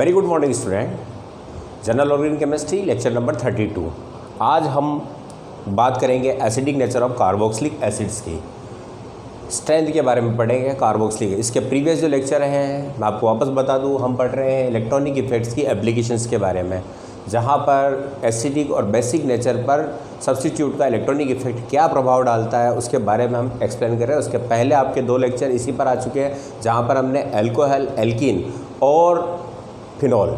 Very good morning student. General organic chemistry lecture number 32। आज हम बात करेंगे acidic nature of carboxylic acids की। स्ट्रेंथ के बारे में पढ़ेंगे कार्बोक्सिलिक। इसके प्रीवियस जो लेक्चर हैं मैं आपको वापस बता दूं, हम पढ़ रहे हैं इलेक्ट्रॉनिक इफेक्ट्स की एप्लीकेशंस के बारे में, जहां पर एसिडिक और बेसिक नेचर पर सब्स्टिट्यूट का इलेक्ट्रॉनिक इफेक्ट क्या प्रभाव डालता है उसके बारे में हम एक्सप्लेन कर रहे हैं। उसके पहले आपके 2 लेक्चर इसी पर आ चुके हैं, जहाँ पर हमने एल्कोहल, एल्कीन और फिनॉल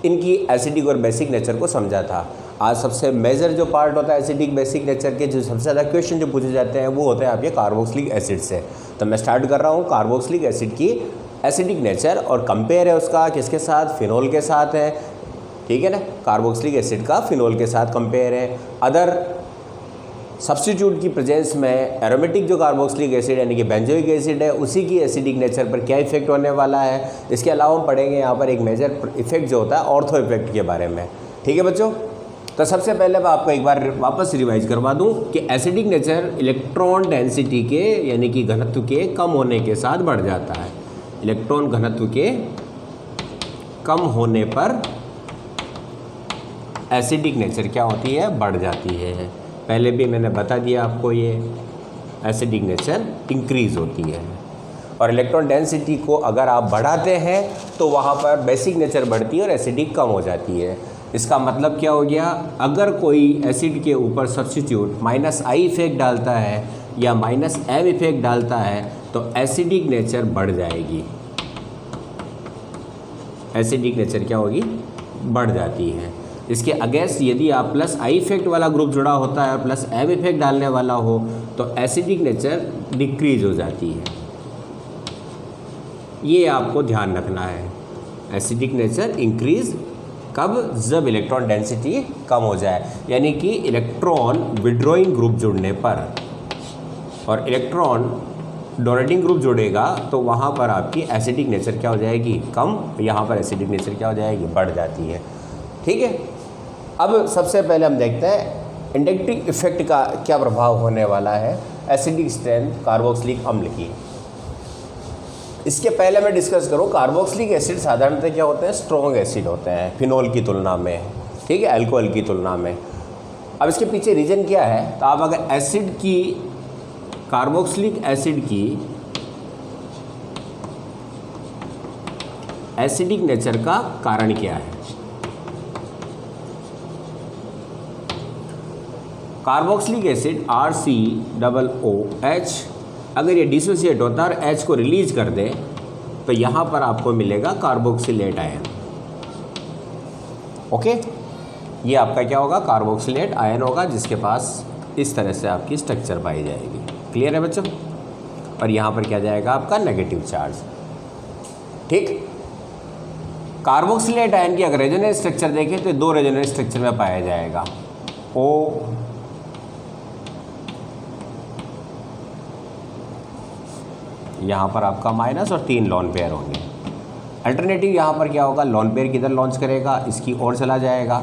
इनकी एसिडिक और बेसिक नेचर को समझा था। आज सबसे मेजर जो पार्ट होता है एसिडिक बेसिक नेचर के, जो सबसे ज़्यादा क्वेश्चन जो पूछे जाते हैं वो होते हैं आपके कार्बोक्सिलिक एसिड से। तो मैं स्टार्ट कर रहा हूँ कार्बोक्सिलिक एसिड की एसिडिक नेचर, और कंपेयर है उसका किसके साथ, फिनॉल के साथ है, ठीक है ना। कार्बोक्सिलिक एसिड का फिनॉल के साथ कंपेयर है। अदर सब्स्टिट्यूट की प्रेजेंस में एरोमेटिक जो कार्बोक्सिलिक एसिड यानी कि बेंजोइक एसिड है, उसी की एसिडिक नेचर पर क्या इफेक्ट होने वाला है। इसके अलावा हम पढ़ेंगे यहाँ पर एक मेजर इफेक्ट जो होता है ऑर्थो इफेक्ट के बारे में, ठीक है बच्चों। तो सबसे पहले मैं आपको एक बार वापस रिवाइज करवा दूं कि एसिडिक नेचर इलेक्ट्रॉन डेंसिटी के यानी कि घनत्व के कम होने के साथ बढ़ जाता है। इलेक्ट्रॉन घनत्व के कम होने पर एसिडिक नेचर क्या होती है, बढ़ जाती है। पहले भी मैंने बता दिया आपको, ये एसिडिक नेचर इंक्रीज़ होती है। और इलेक्ट्रॉन डेंसिटी को अगर आप बढ़ाते हैं तो वहाँ पर बेसिक नेचर बढ़ती है और एसिडिक कम हो जाती है। इसका मतलब क्या हो गया, अगर कोई एसिड के ऊपर सब्स्टिट्यूट -I इफेक्ट डालता है या -M इफेक्ट डालता है तो एसिडिक नेचर बढ़ जाएगी। एसिडिक नेचर क्या होगी, बढ़ जाती है। इसके अगेंस्ट यदि आप +I इफेक्ट वाला ग्रुप जुड़ा होता है और +M इफेक्ट डालने वाला हो तो एसिडिक नेचर डिक्रीज हो जाती है। ये आपको ध्यान रखना है। एसिडिक नेचर इंक्रीज कब, जब इलेक्ट्रॉन डेंसिटी कम हो जाए, यानी कि इलेक्ट्रॉन विड्रॉइंग ग्रुप जुड़ने पर। और इलेक्ट्रॉन डोनेटिंग ग्रुप जुड़ेगा तो वहाँ पर आपकी एसिडिक नेचर क्या हो जाएगी, कम। यहाँ पर एसिडिक नेचर क्या हो जाएगी, बढ़ जाती है, ठीक है। अब सबसे पहले हम देखते हैं इंडक्टिव इफेक्ट का क्या प्रभाव होने वाला है एसिडिक स्ट्रेंथ कार्बोक्सिलिक अम्ल की। इसके पहले मैं डिस्कस करूं, कार्बोक्सिलिक एसिड साधारणतः क्या होते हैं, स्ट्रॉन्ग एसिड होते हैं फिनॉल की तुलना में, ठीक है, अल्कोहल की तुलना में। अब इसके पीछे रीज़न क्या है, तो आप अगर एसिड की, कार्बोक्सिलिक एसिड की एसिडिक नेचर का कारण क्या है। कार्बोक्सिलिक एसिड RCOOH अगर ये डिसोसिएट होता है और H को रिलीज कर दे तो यहाँ पर आपको मिलेगा कार्बोक्सिलेट आयन। ओके, ये आपका क्या होगा, कार्बोक्सिलेट आयन होगा, जिसके पास इस तरह से आपकी स्ट्रक्चर पाई जाएगी। क्लियर है बच्चों। और यहाँ पर क्या जाएगा, आपका नेगेटिव चार्ज, ठीक। कार्बोक्सिलेट आयन की अगर रेजोनेंस स्ट्रक्चर देखें तो 2 रेजोनेंस स्ट्रक्चर में पाया जाएगा, O यहाँ पर आपका माइनस और 3 लॉन पेयर होंगे। अल्टरनेटिव यहाँ पर क्या होगा, लॉन पेयर किधर लॉन्च करेगा, इसकी ओर चला जाएगा,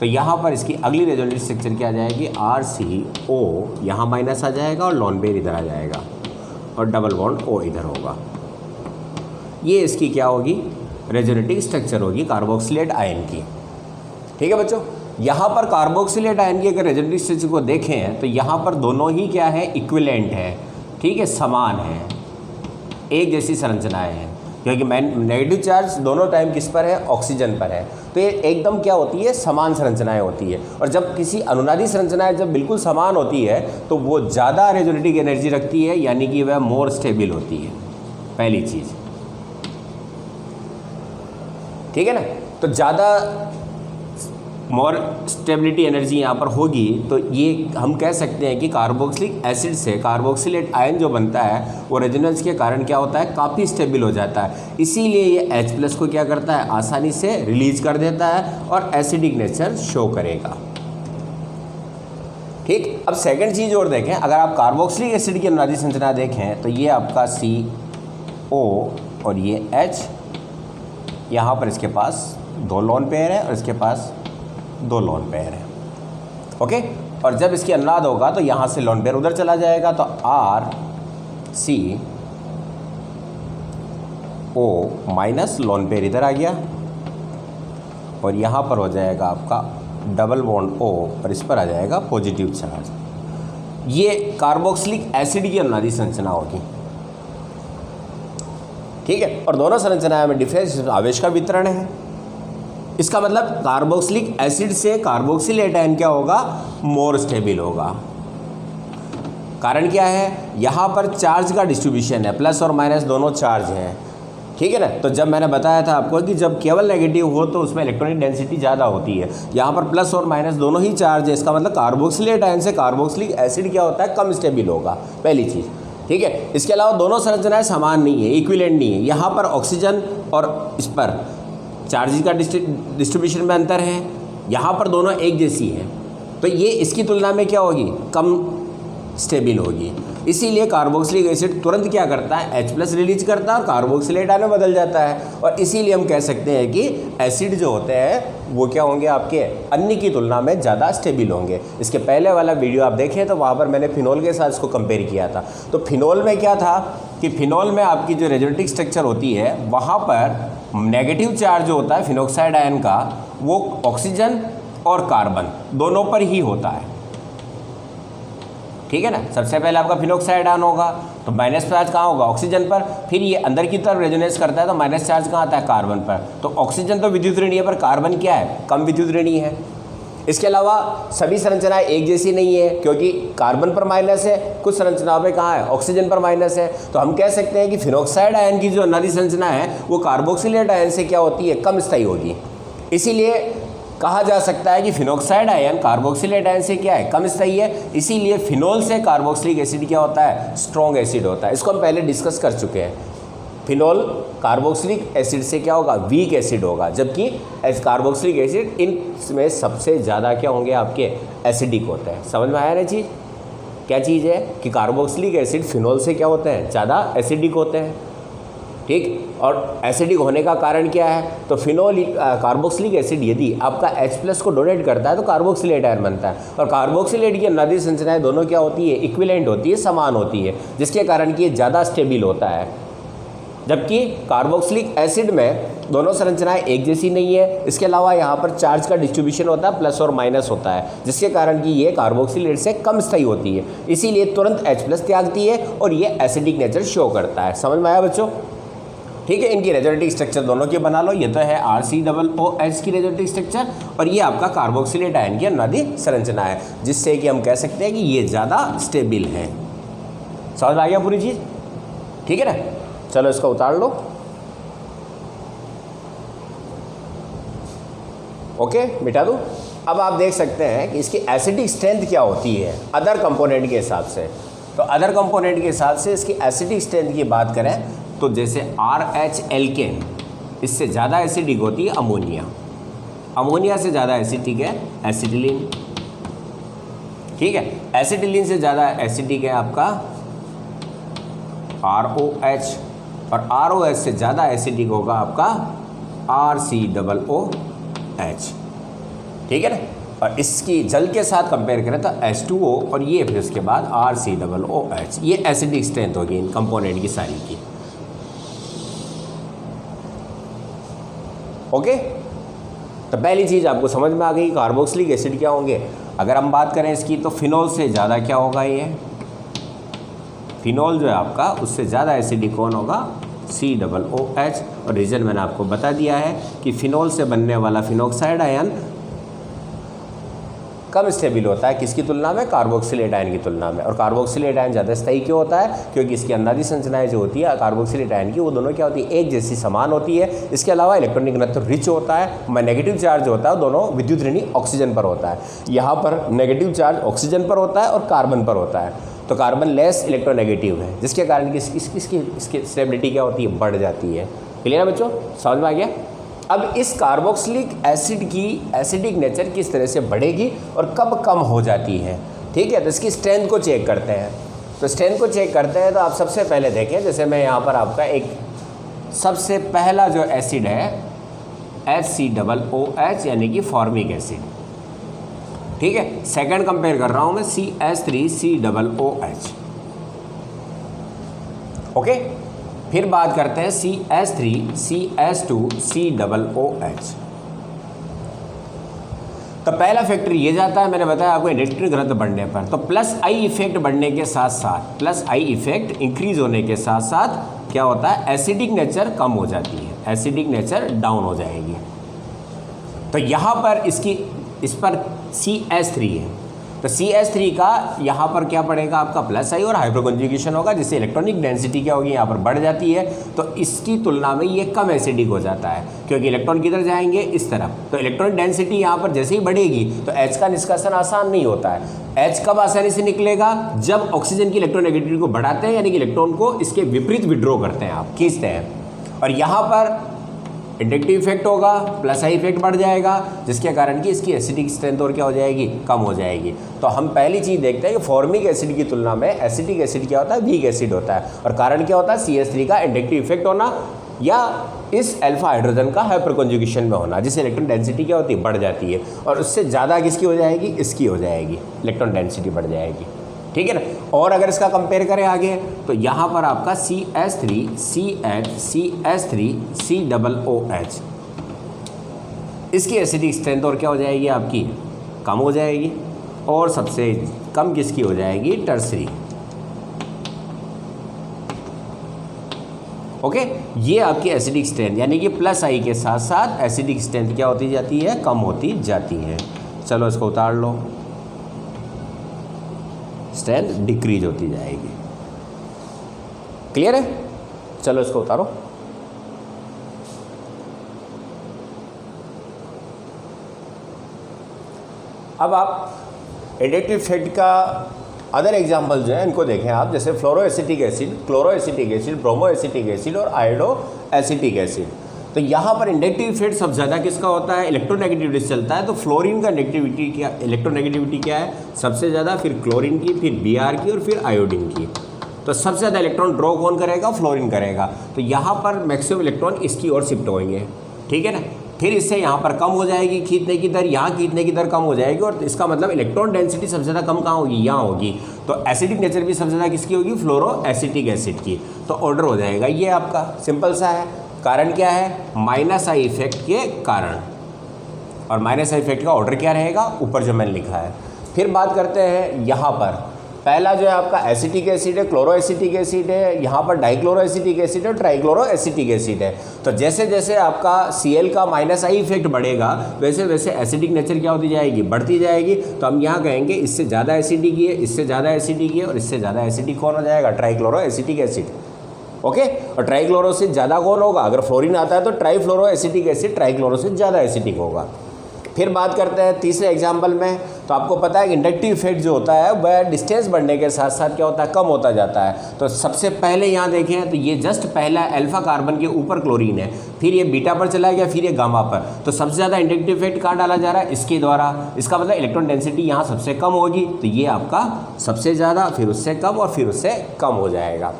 तो यहाँ पर इसकी अगली रेजोनेंस स्ट्रक्चर क्या आ जाएगी, RCO, यहाँ माइनस आ जाएगा और लॉन पेयर इधर आ जाएगा और डबल बॉन्ड O इधर होगा। ये इसकी क्या होगी, रेजोनेटिव स्ट्रक्चर होगी कार्बोक्सिलेट आयन की, ठीक है बच्चों। यहाँ पर कार्बोक्सिलेट आयन की अगर रेजोनेटिव स्ट्रक्चर को देखें तो यहाँ पर दोनों ही क्या है, इक्विवेलेंट है, ठीक है, समान है, एक जैसी संरचनाएं हैं, क्योंकि नेगेटिव चार्ज दोनों टाइम किस पर है, ऑक्सीजन पर है। तो ये एकदम क्या होती है, समान संरचनाएं होती है। और जब किसी अनुनादी संरचनाएं जब बिल्कुल समान होती है तो वो ज़्यादा रेजोनेटिव एनर्जी रखती है, यानी कि वह मोर स्टेबल होती है, पहली चीज़, ठीक है ना। तो ज़्यादा मोर स्टेबिलिटी एनर्जी यहाँ पर होगी, तो ये हम कह सकते हैं कि कार्बोक्सिलिक एसिड से कार्बोक्सिलेट आयन जो बनता है वो रेजोनेंस के कारण क्या होता है, काफ़ी स्टेबल हो जाता है। इसीलिए ये H+ को क्या करता है, आसानी से रिलीज कर देता है और एसिडिक नेचर शो करेगा, ठीक। अब सेकंड चीज़ और देखें, अगर आप कार्बोक्सिलिक एसिड की अनुनादी संरचना देखें तो ये आपका CO और ये H, यहाँ पर इसके पास 2 लॉन पेयर है और इसके पास 2 लॉन पेयर है, ओके। और जब इसकी अनुनाद होगा तो यहाँ से लॉन पेयर उधर चला जाएगा, तो RC O minus lone pair इधर आ गया और यहाँ पर हो जाएगा आपका डबल बॉन्ड O और इस पर आ जाएगा पॉजिटिव चार्ज। ये कार्बोक्सिलिक एसिड की अनुनादी संरचना होगी, ठीक है। और दोनों संरचनाएं में डिफरेंस आवेश का वितरण है। इसका मतलब कार्बोक्सिलिक एसिड से कार्बोक्सिल एटायन क्या होगा, मोर स्टेबल होगा। कारण क्या है, यहाँ पर चार्ज का डिस्ट्रीब्यूशन है, प्लस और माइनस दोनों चार्ज हैं, ठीक है ना। तो जब मैंने बताया था आपको कि जब केवल नेगेटिव हो तो उसमें इलेक्ट्रॉनिक डेंसिटी ज़्यादा होती है, यहाँ पर प्लस और माइनस दोनों ही चार्ज है। इसका मतलब कार्बोक्सिल एटायन से कार्बोक्सिलिक एसिड क्या होता है, कम स्टेबल होगा, पहली चीज़, ठीक है। इसके अलावा दोनों संरचनाएं समान नहीं है, इक्विवेलेंट नहीं है। यहाँ पर ऑक्सीजन और इस पर चार्ज का डिस्ट्रीब्यूशन में अंतर है, यहाँ पर दोनों एक जैसी है, तो ये इसकी तुलना में क्या होगी, कम स्टेबल होगी। इसीलिए कार्बोक्सिलिक एसिड तुरंत क्या करता है, H+ रिलीज करता है और कार्बोक्सिल एटायन में बदल जाता है। और इसीलिए हम कह सकते हैं कि एसिड जो होते हैं वो क्या होंगे, आपके अन्य की तुलना में ज़्यादा स्टेबल होंगे। इसके पहले वाला वीडियो आप देखें तो वहाँ पर मैंने फिनोल के साथ इसको कंपेयर किया था। तो फिनोल में क्या था कि फिनोल में आपकी जो रेजोनेटिक स्ट्रक्चर होती है वहाँ पर नेगेटिव चार्ज जो होता है फिनोक्साइड आयन का, वो ऑक्सीजन और कार्बन दोनों पर ही होता है, ठीक है ना। सबसे पहले आपका फिनोक्साइड आयन होगा तो माइनस चार्ज कहाँ होगा, ऑक्सीजन पर। फिर ये अंदर की तरफ रेजोनेंस करता है तो माइनस चार्ज कहाँ आता है, कार्बन पर। तो ऑक्सीजन तो विद्युत ऋणी है पर कार्बन क्या है, कम विद्युत ऋणी है। इसके अलावा सभी संरचनाएं एक जैसी नहीं है, क्योंकि कार्बन पर माइनस है, कुछ संरचनाओं पे कहाँ है, ऑक्सीजन पर माइनस है। तो हम कह सकते हैं कि फिनोक्साइड आयन की जो अनुनादी संरचना है वो कार्बोक्सिलेट आयन से क्या होती है, कम स्थायी होगी। इसीलिए कहा जा सकता है कि फिनोक्साइड आयन कार्बोक्सिलेट आयन से क्या है, कम स्थायी है। इसीलिए फिनोल से कार्बोक्सिलिक एसिड क्या होता है, स्ट्रॉन्ग एसिड होता है। इसको हम पहले डिस्कस कर चुके हैं। फिनोल कार्बोक्सिलिक एसिड से क्या होगा, वीक एसिड होगा, जबकि कार्बोक्सिलिक एसिड इनमें सबसे ज़्यादा क्या होंगे, आपके एसिडिक होते हैं। समझ में आया ना चीज़, क्या चीज़ है कि कार्बोक्सिलिक एसिड फिनोल से क्या होते हैं, ज़्यादा एसिडिक होते हैं, ठीक। और एसिडिक होने का कारण क्या है, तो फिनोल कार्बोक्सिलिक एसिड यदि आपका H+ को डोनेट करता है तो कार्बोक्सिलेट आयन बनता है। और कार्बोक्सिलेट की अनुनादी संरचनाएं दोनों क्या होती है, इक्विवेलेंट होती है, समान होती है, जिसके कारण कि ये ज़्यादा स्टेबल होता है। जबकि कार्बोक्सिलिक एसिड में दोनों संरचनाएं एक जैसी नहीं है। इसके अलावा यहाँ पर चार्ज का डिस्ट्रीब्यूशन होता है, प्लस और माइनस होता है, जिसके कारण कि ये कार्बोक्सिलेट से कम स्थायी होती है। इसीलिए तुरंत H+ त्यागती है और ये एसिडिक नेचर शो करता है। समझ में आया बच्चों, ठीक है। इनकी रेजोनेटिक स्ट्रक्चर दोनों की बना लो। ये तो है RCOOH की रेजोनेटिक स्ट्रक्चर और ये आपका कार्बोक्सिलेट आयन की अनुनादी संरचना है, जिससे कि हम कह सकते हैं कि ये ज़्यादा स्टेबल है। समझ आ गया पूरी चीज़, ठीक है ना। चलो इसको उतार लो, ओके, मिटा दूँ। अब आप देख सकते हैं कि इसकी एसिडिक स्ट्रेंथ क्या होती है अदर कंपोनेंट के हिसाब से। तो अदर कंपोनेंट के हिसाब से इसकी एसिडिक स्ट्रेंथ की बात करें तो जैसे RH एल्केन, इससे ज़्यादा एसिडिक होती है अमोनिया, अमोनिया से ज़्यादा एसिडिक है एसिटिलीन, ठीक है। एसिटिलीन से ज़्यादा एसिडिक है आपका ROH और ROH से ज़्यादा एसिडिक होगा आपका RCOOH, ठीक है ना। और इसकी जल के साथ कंपेयर करें तो H2O और ये फिर उसके बाद RCOOH, ये एसिडिक स्ट्रेंथ होगी इन कंपोनेंट की सारी की, ओके। तो पहली चीज़ आपको समझ में आ गई, कार्बोक्सिलिक एसिड क्या होंगे। अगर हम बात करें इसकी तो फिनोल से ज़्यादा क्या होगा, ये फिनोल जो है आपका उससे ज़्यादा एसिडिक कौन होगा, COOH। और रीज़न मैंने आपको बता दिया है कि फिनोल से बनने वाला फिनोक्साइड आयन कम स्टेबल होता है, किसकी तुलना में, कार्बोक्सिलेट आयन की तुलना में। और कार्बोक्सिलेट आयन ज़्यादा स्थायी क्यों होता है, क्योंकि इसकी अनुनादी संरचनाएं जो होती है कार्बोक्सिलेट आयन की वो दोनों क्या होती है, एक जैसी समान होती है। इसके अलावा इलेक्ट्रॉनिक घनत्व रिच होता है, नेगेटिव चार्ज होता है दोनों विद्युत ऋणी ऑक्सीजन पर होता है। यहाँ पर नेगेटिव चार्ज ऑक्सीजन पर होता है और कार्बन पर होता है, तो कार्बन लेस इलेक्ट्रोनेगेटिव है, जिसके कारण इसकी स्टेबिलिटी क्या होती है, बढ़ जाती है। क्लियर है बच्चों, समझ में आ गया। अब इस कार्बोक्सिलिक एसिड की एसिडिक नेचर किस तरह से बढ़ेगी और कब कम हो जाती है, ठीक है। तो इसकी स्ट्रेंथ को चेक करते हैं। तो स्ट्रेंथ को चेक करते हैं तो आप सबसे पहले देखें, जैसे मैं यहाँ पर आपका एक सबसे पहला जो एसिड है HCOOH यानी कि फॉर्मिक एसिड, ठीक है। सेकंड कंपेयर कर रहा हूँ मैं CH3COOH, ओके। फिर बात करते हैं CH3CH2COOH। तो पहला फैक्टर ये जाता है, मैंने बताया आपको इलेक्ट्रॉनिक घनत्व बढ़ने पर, तो प्लस आई इफेक्ट बढ़ने के साथ साथ, प्लस आई इफेक्ट इंक्रीज होने के साथ साथ क्या होता है, एसिडिक नेचर कम हो जाती है, एसिडिक नेचर डाउन हो जाएगी। तो यहाँ पर इस पर CH3 है, तो CH3 का यहाँ पर क्या पड़ेगा आपका प्लस आई और हाइपर कॉन्जुगेशन होगा, जिससे इलेक्ट्रॉनिक डेंसिटी क्या होगी यहाँ पर बढ़ जाती है। तो इसकी तुलना में ये कम एसिडिक हो जाता है, क्योंकि इलेक्ट्रॉन किधर जाएंगे, इस तरफ। तो इलेक्ट्रॉनिक डेंसिटी यहाँ पर जैसे ही बढ़ेगी तो H का निष्कासन आसान नहीं होता है। H कब आसानी से निकलेगा, जब ऑक्सीजन की इलेक्ट्रोनेगेटिविटी को बढ़ाते हैं, यानी कि इलेक्ट्रॉन को इसके विपरीत विड्रॉ करते हैं, आप खींचते हैं, और यहाँ पर इंडक्टिव इफेक्ट होगा, प्लस आई इफेक्ट बढ़ जाएगा, जिसके कारण कि इसकी एसिडिक स्ट्रेंथ और क्या हो जाएगी, कम हो जाएगी। तो हम पहली चीज़ देखते हैं कि फॉर्मिक एसिड की तुलना में एसिटिक एसिड क्या होता है, वीक एसिड होता है। और कारण क्या होता है, CH3 का इंडक्टिव इफेक्ट होना या इस अल्फा हाइड्रोजन का हाइपर कॉन्जुगेशन में होना, जिससे इलेक्ट्रॉन डेंसिटी क्या होती है, बढ़ जाती है, और उससे ज़्यादा किसकी हो जाएगी, इसकी हो जाएगी, इलेक्ट्रॉन डेंसिटी बढ़ जाएगी। ठीक है ना। और अगर इसका कंपेयर करें आगे, तो यहाँ पर आपका CH3CH3COOH, इसकी एसिडिक स्ट्रेंथ और क्या हो जाएगी आपकी, कम हो जाएगी, और सबसे कम किसकी हो जाएगी, टर्सरी। ओके, ये आपकी एसिडिक स्ट्रेंथ, यानी कि प्लस आई के साथ साथ एसिडिक स्ट्रेंथ क्या होती जाती है, कम होती जाती है। चलो इसको उतार लो, स्ट्रेंथ डिक्रीज होती जाएगी। क्लियर है। चलो इसको उतारो। अब आप एडिटिव इफेक्ट का अदर एग्जाम्पल जो है इनको देखें आप, जैसे फ्लोरोएसिटिक एसिड, क्लोरोएसिटिक एसिड, ब्रोमोएसिटिक एसिड और आयोडोएसिटिक एसिड। तो यहाँ पर इंडक्टिव इफेक्ट सबसे ज़्यादा किसका होता है, इलेक्ट्रोनेगेटिविटी से चलता है। तो फ्लोरीन का नेगेटिविटी क्या, इलेक्ट्रोनेगेटिविटी क्या है सबसे ज़्यादा, फिर क्लोरीन की, फिर Br की और फिर आयोडीन की। तो सबसे ज़्यादा इलेक्ट्रॉन ड्रॉ कौन करेगा, फ्लोरीन करेगा। तो यहाँ पर मैक्सिमम इलेक्ट्रॉन इसकी ओर शिफ्ट होंगे, ठीक है ना। फिर इससे यहाँ पर कम हो जाएगी खींचने की दर, यहाँ खींचने की दर कम हो जाएगी, और इसका मतलब इलेक्ट्रॉन डेंसिटी सबसे ज़्यादा कम कहाँ होगी, यहाँ होगी। तो एसिडिक नेचर भी सबसे ज़्यादा किसकी होगी, फ्लोरोएसिटिक एसिड की। तो ऑर्डर हो जाएगा ये आपका, सिंपल सा है। कारण क्या है, माइनस आई इफेक्ट के कारण, और माइनस आई इफेक्ट का ऑर्डर क्या रहेगा, ऊपर जो मैंने लिखा है। फिर बात करते हैं यहाँ पर, पहला जो है आपका एसिटिक एसिड है, क्लोरोएसिटिक एसिड है, यहाँ पर डाइक्लोरोएसिटिक एसिड है, ट्राइक्लोरोएसिटिक एसिड है। तो जैसे जैसे आपका Cl का माइनस आई इफेक्ट बढ़ेगा, वैसे वैसे एसिडिक नेचर क्या होती जाएगी, बढ़ती जाएगी। तो हम यहाँ कहेंगे इससे ज़्यादा एसिडिक है, इससे ज़्यादा एसिडिक है, और इससे ज़्यादा एसिडिक कौन हो जाएगा, ट्राइक्लोरोएसिटिक एसिड। ओके, और ट्राइक्लोरो से ज़्यादा कौन होगा, अगर फ्लोरीन आता है तो ट्राइफ्लोरोएसिटिक एसिड ट्राइक्लोरो से ज़्यादा एसिडिक होगा। फिर बात करते हैं तीसरे एग्जाम्पल में। तो आपको पता है कि इंडक्टिव इफेक्ट जो होता है वह डिस्टेंस बढ़ने के साथ साथ क्या होता है, कम होता जाता है। तो सबसे पहले यहाँ देखें तो ये जस्ट पहला अल्फा कार्बन के ऊपर क्लोरीन है, फिर ये बीटा पर चला गया, फिर ये गामा पर। तो सबसे ज़्यादा इंडक्टिव इफेक्ट कहाँ डाला जा रहा है, इसके द्वारा। इसका मतलब इलेक्ट्रॉन डेंसिटी यहाँ सबसे कम होगी, तो ये आपका सबसे ज़्यादा, फिर उससे कम, और फिर उससे कम हो जाएगा।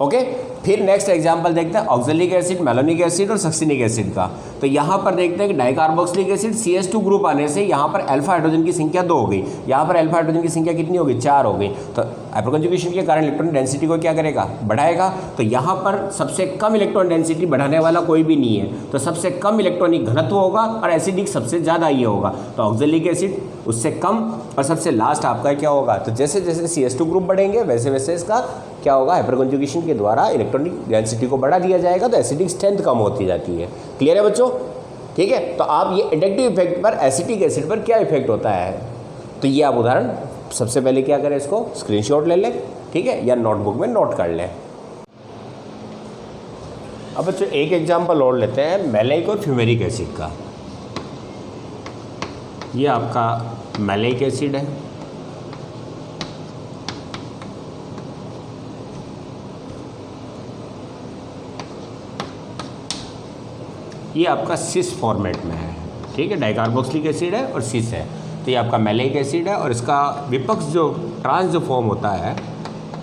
ओके, फिर नेक्स्ट एग्जांपल देखते हैं ऑक्जेलिक एसिड, मेलोनिक एसिड और सक्सिनिक एसिड का। तो यहाँ पर देखते हैं कि डाइकार्बोक्सिलिक एसिड CH2 ग्रुप आने से यहाँ पर अल्फा हाइड्रोजन की संख्या 2 हो गई, यहाँ पर अल्फा हाइड्रोजन की संख्या कितनी हो गई, 4 हो गई। तो हाइपर कॉन्जुगेशन के कारण इलेक्ट्रॉन डेंसिटी को क्या करेगा, बढ़ाएगा। तो यहाँ पर सबसे कम इलेक्ट्रॉन डेंसिटी बढ़ाने वाला कोई भी नहीं है, तो सबसे कम इलेक्ट्रॉनिक घनत्व होगा, और एसिडिक सबसे ज़्यादा ये होगा। तो ऑक्जेलिक एसिड उससे कम, और सबसे लास्ट आपका क्या होगा, तो जैसे जैसे CH2 ग्रुप बढ़ेंगे वैसे वैसे इसका क्या होगा, हाइपर कॉन्जुगेशन के द्वारा इलेक्ट्रॉनिक डेंसिटी को बढ़ा दिया जाएगा, तो एसिडिक स्ट्रेंथ कम होती जाती है। क्लियर है बच्चों, ठीक है। तो आप ये इंडक्टिव इफेक्ट पर एसिटिक एसिड पर क्या इफेक्ट होता है, तो ये आप उदाहरण सबसे पहले क्या करें, इसको स्क्रीनशॉट ले लें, ठीक है, या नोटबुक में नोट कर लें। अब बच्चों एक एग्जांपल और लेते हैं मैलेइक और फ्यूमेरिक एसिड का। ये आपका मैलेइक एसिड है, ये आपका सिस फॉर्मेट में है, ठीक है, डाइकार्बोक्सिलिक एसिड है और सिस है। तो ये आपका मैलेइक एसिड है, और इसका विपक्ष जो ट्रांस जो फॉर्म होता है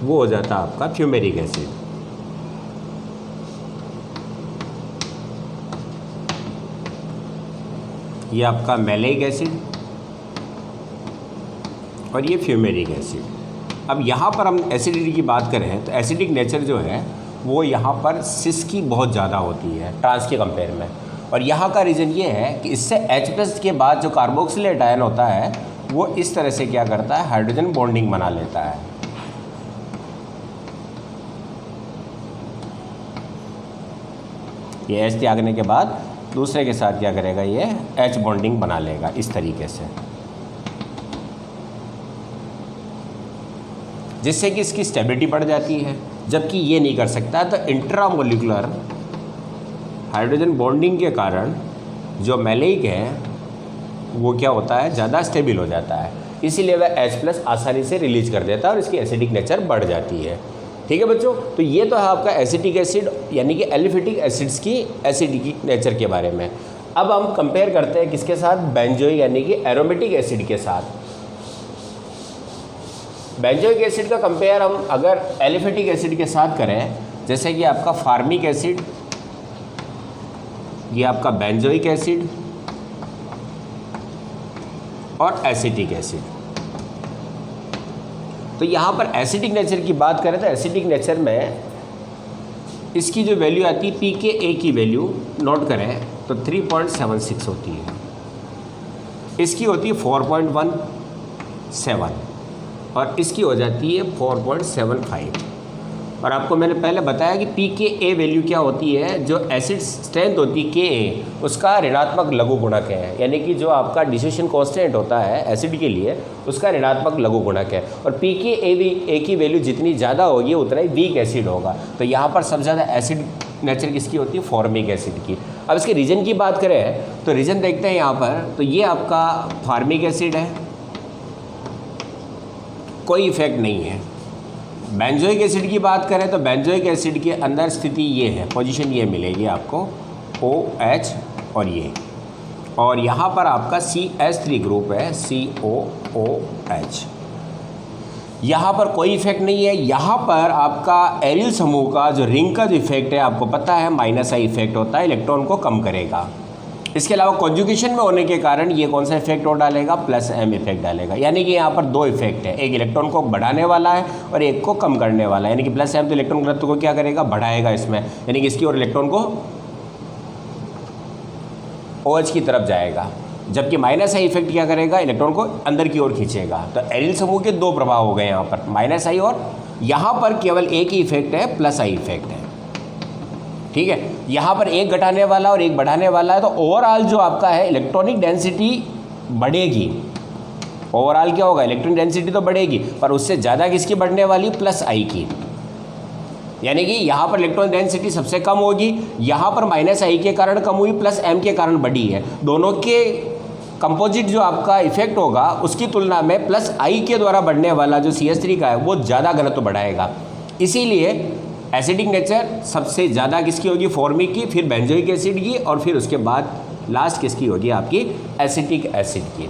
वो हो जाता है आपका फ्यूमेरिक एसिड। ये आपका मैलेइक एसिड और ये फ्यूमेरिक एसिड। अब यहाँ पर हम एसिडिटी की बात करें तो एसिडिक नेचर जो है वो यहाँ पर सिस की बहुत ज़्यादा होती है ट्रांस के कंपेयर में। और यहाँ का रीज़न ये है कि इससे H+ के बाद जो कार्बोक्सिलेट आयन होता है वो इस तरह से क्या करता है, हाइड्रोजन बॉन्डिंग बना लेता है। ये H त्यागने के बाद दूसरे के साथ क्या करेगा, ये H बॉन्डिंग बना लेगा इस तरीके से, जिससे कि इसकी स्टेबिलिटी बढ़ जाती है, जबकि ये नहीं कर सकता। तो इंट्रामोलिकुलर हाइड्रोजन बॉन्डिंग के कारण जो मैलेइक है वो क्या होता है, ज़्यादा स्टेबल हो जाता है, इसीलिए वह H+ आसानी से रिलीज कर देता है और इसकी एसिडिक नेचर बढ़ जाती है। ठीक है बच्चों, तो ये तो है आपका एसिटिक एसिड यानी कि एलिफेटिक एसिड्स की एसिडिक नेचर के बारे में। अब हम कंपेयर करते हैं किसके साथ, बेंजोइक यानी कि एरोमेटिक एसिड के साथ। बेंजोइक एसिड का कंपेयर हम अगर एलिफेटिक एसिड के साथ करें, जैसे कि आपका फार्मिक एसिड, ये आपका बेंजोइक एसिड और एसिटिक एसिड। तो यहाँ पर एसिडिक नेचर की बात करें तो एसिडिक नेचर में इसकी जो वैल्यू आती है pKa की वैल्यू नोट करें तो 3.76 होती है, इसकी होती है 4.17 और इसकी हो जाती है 4.75। और आपको मैंने पहले बताया कि pKa वैल्यू क्या होती है, जो एसिड स्ट्रेंथ होती है Ka उसका ऋणात्मक लघु गुणक है, यानी कि जो आपका डिसोसिएशन कांस्टेंट होता है एसिड के लिए उसका ऋणात्मक लघु गुणक है। और pKa की वैल्यू जितनी ज़्यादा होगी उतना ही वीक एसिड होगा। तो यहाँ पर सबसे ज़्यादा एसिड नेचर किसकी होती है, फॉर्मिक एसिड की। अब इसके रीजन की बात करें तो रीजन देखते हैं यहाँ पर, तो ये आपका फार्मिक एसिड है, कोई इफेक्ट नहीं है। बेंजोइक एसिड की बात करें तो बेंजोइक एसिड के अंदर स्थिति ये है, पोजीशन ये मिलेगी आपको OH और यहाँ पर आपका CH3 ग्रुप है COOH। यहाँ पर कोई इफेक्ट नहीं है। यहाँ पर आपका एरिल समूह का जो रिंग का जो इफेक्ट है आपको पता है -I इफेक्ट होता है, इलेक्ट्रॉन को कम करेगा। इसके अलावा कॉन्जुगेशन में होने के कारण ये कौन सा इफेक्ट और डालेगा, +M इफेक्ट डालेगा। यानी कि यहाँ पर दो इफेक्ट है, एक इलेक्ट्रॉन को बढ़ाने वाला है और एक को कम करने वाला है। यानी कि +M तो इलेक्ट्रॉन घनत्व को क्या करेगा, बढ़ाएगा इसमें, यानी कि इसकी और इलेक्ट्रॉन को OH की तरफ जाएगा, जबकि -I इफेक्ट क्या करेगा, इलेक्ट्रॉन को अंदर की ओर खींचेगा। तो एरिल समूह के दो प्रभाव हो गए यहाँ पर, -I और यहाँ पर केवल एक ही इफेक्ट है, +I इफेक्ट है। ठीक है, यहाँ पर एक घटाने वाला और एक बढ़ाने वाला है, तो ओवरऑल जो आपका है इलेक्ट्रॉनिक डेंसिटी बढ़ेगी। ओवरऑल क्या होगा, इलेक्ट्रॉनिक डेंसिटी तो बढ़ेगी, पर उससे ज़्यादा किसकी बढ़ने वाली, +I की। यानी कि यहाँ पर इलेक्ट्रॉन डेंसिटी सबसे कम होगी, यहाँ पर -I के कारण कम हुई, +M के कारण बढ़ी है। दोनों के कंपोजिट जो आपका इफेक्ट होगा उसकी तुलना में +I के द्वारा बढ़ने वाला जो CH3 का है वो ज़्यादा घनत्व बढ़ाएगा। इसीलिए एसिडिक नेचर सबसे ज़्यादा किसकी होगी, फॉर्मिक की, फिर बेंजोइक एसिड की, और फिर उसके बाद लास्ट किसकी होगी, आपकी एसिटिक एसिड की।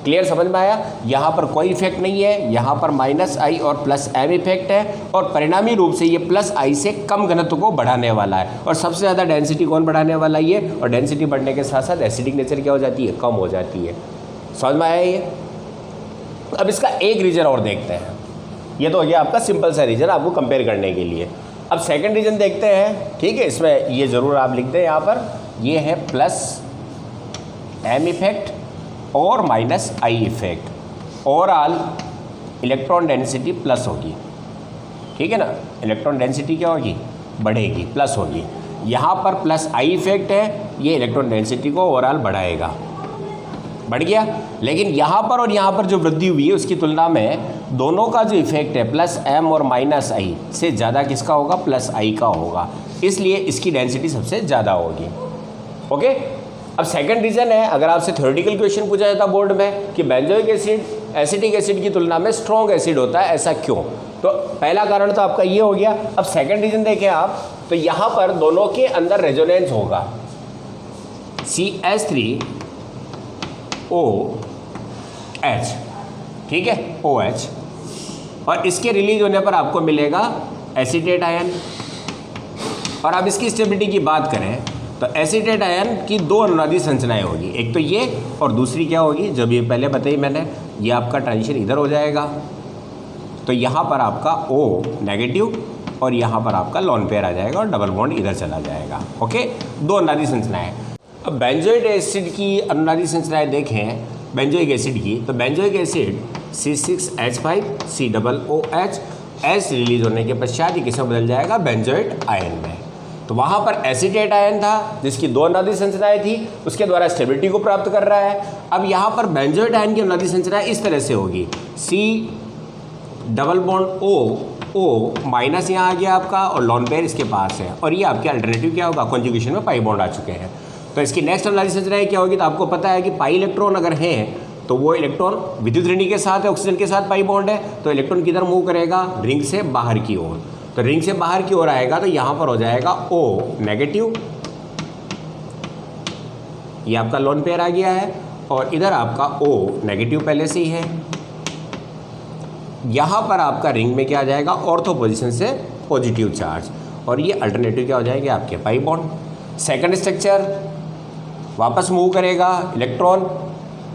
क्लियर, समझ में आया। यहाँ पर कोई इफेक्ट नहीं है, यहाँ पर -I और +M इफेक्ट है, और परिणामी रूप से ये +I से कम घनत्व को बढ़ाने वाला है। और सबसे ज़्यादा डेंसिटी कौन बढ़ाने वाला है, ये। और डेंसिटी बढ़ने के साथ साथ एसिडिक नेचर क्या हो जाती है, कम हो जाती है। समझ में आया ये। अब इसका एक रीजन और देखते हैं। ये तो हो गया आपका सिंपल सा रीजन आपको कंपेयर करने के लिए। अब सेकंड रीजन देखते हैं। ठीक है, इसमें ये ज़रूर आप लिख दें, यहाँ पर ये है +M इफेक्ट और -I effect. Overall electron density plus होगी, ठीक है ना, इलेक्ट्रॉन डेंसिटी क्या होगी, बढ़ेगी, प्लस होगी। यहाँ पर +I इफेक्ट है, ये इलेक्ट्रॉन डेंसिटी को ओवरऑल बढ़ाएगा, बढ़ गया। लेकिन यहाँ पर और यहाँ पर जो वृद्धि हुई है उसकी तुलना में दोनों का जो इफेक्ट है +M और -I से ज़्यादा किसका होगा, +I का होगा, इसलिए इसकी डेंसिटी सबसे ज़्यादा होगी। ओके, अब सेकंड रीज़न है, अगर आपसे थ्योरेटिकल क्वेश्चन पूछा जाता बोर्ड में कि बेंजोइक एसिड एसिटिक एसिड की तुलना में स्ट्रॉन्ग एसिड होता है, ऐसा क्यों, तो पहला कारण तो आपका ये हो गया। अब सेकंड रीज़न देखें आप, तो यहाँ पर दोनों के अंदर रेजोनेंस होगा, CH3OH, ठीक है, OH, और इसके रिलीज होने पर आपको मिलेगा एसीटेट आयन। और अब इसकी स्टेबिलिटी की बात करें तो एसीटेट आयन की दो अनुनादी संरचनाएं होगी, एक तो ये और दूसरी क्या होगी, जब ये पहले बताई मैंने, ये आपका ट्रांजिशन इधर हो जाएगा, तो यहाँ पर आपका O नेगेटिव और यहाँ पर आपका लोन पेयर आ जाएगा और डबल बॉन्ड इधर चला जाएगा। ओके, दो अनुनादी संरचनाएं। अब बेंजोइक एसिड की अनुनादी संरचनाएं देखें, बेंजोइक एसिड की, तो benzoic acid C6H5COOH S release होने के पश्चात ये किसमें बदल जाएगा, बेंजोइट आयन में। तो वहाँ पर एसीटेट आयन था जिसकी दो अनुनादी संरचनाएं थी, उसके द्वारा स्टेबिलिटी को प्राप्त कर रहा है। अब यहाँ पर बेंजोइट आयन की अनुनादी संरचना इस तरह से होगी, C double bond O minus यहाँ आ गया आपका और लोन पेयर इसके पास है, और ये आपके अल्टरनेटिव क्या होगा, कॉन्जुगेशन में पाई बॉन्ड आ चुके हैं। तो इसकी नेक्स्ट अनुनादी संरचना क्या होगी, तो आपको पता है कि पाई इलेक्ट्रॉन अगर है तो वो इलेक्ट्रॉन विद्युत ऋणी के साथ है, ऑक्सीजन के साथ पाई बॉन्ड है, तो इलेक्ट्रॉन किधर मूव करेगा, रिंग से बाहर की ओर। तो रिंग से बाहर की ओर आएगा तो यहाँ पर हो जाएगा O नेगेटिव, ये आपका लोन पेयर आ गया है, और इधर आपका O नेगेटिव पहले से ही है। यहाँ पर आपका रिंग में क्या आ जाएगा, ऑर्थो पोजिशन से पॉजिटिव चार्ज, और ये अल्टरनेटिव क्या हो जाएंगे आपके पाई बॉन्ड। सेकंड स्ट्रक्चर वापस मूव करेगा इलेक्ट्रॉन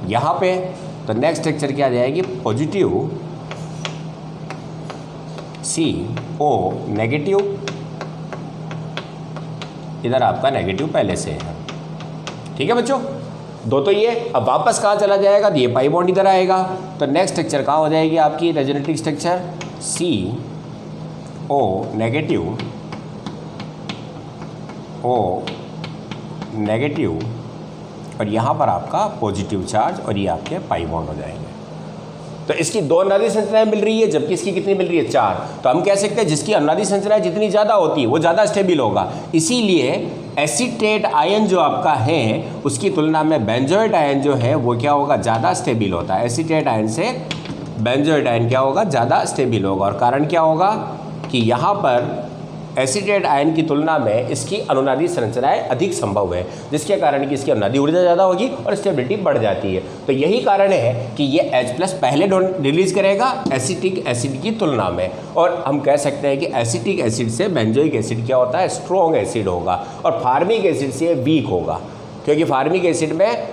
यहाँ पे, तो नेक्स्ट स्ट्रक्चर क्या आ जाएगी, पॉजिटिव CO नेगेटिव, इधर आपका नेगेटिव पहले से है। ठीक है बच्चों, दो तो ये। अब वापस कहाँ चला जाएगा, तो ये पाई बॉन्ड इधर आएगा, तो नेक्स्ट स्ट्रक्चर कहाँ हो जाएगी आपकी resonative structure, CO negative O negative, और यहाँ पर आपका पॉजिटिव चार्ज, और ये आपके पाई बॉन्ड हो जाएंगे। तो इसकी दो अनुनादी संरचनाएं मिल रही है, जबकि इसकी कितनी मिल रही है, 4। तो हम कह सकते हैं जिसकी अनुनादी संरचनाएं जितनी ज़्यादा होती है वो ज़्यादा स्टेबल होगा। इसीलिए एसीटेट आयन जो आपका है उसकी तुलना में बेंजोइट आयन जो है वो क्या होगा, ज़्यादा स्टेबल होता है। एसीटेट आयन से बेंजोइट आयन क्या होगा, ज़्यादा स्टेबल होगा। और कारण क्या होगा कि यहाँ पर एसीटेट आयन की तुलना में इसकी अनुनादी संरचनाएं अधिक संभव है, जिसके कारण कि इसकी अनुनादी ऊर्जा ज़्यादा होगी और स्टेबिलिटी बढ़ जाती है। तो यही कारण है कि ये H+ पहले रिलीज करेगा एसिटिक एसिड की तुलना में, और हम कह सकते हैं कि एसिटिक एसिड से बेंजोइक एसिड क्या होता है, स्ट्रॉन्ग एसिड होगा, और फार्मिक एसिड से वीक होगा, क्योंकि फार्मिक एसिड में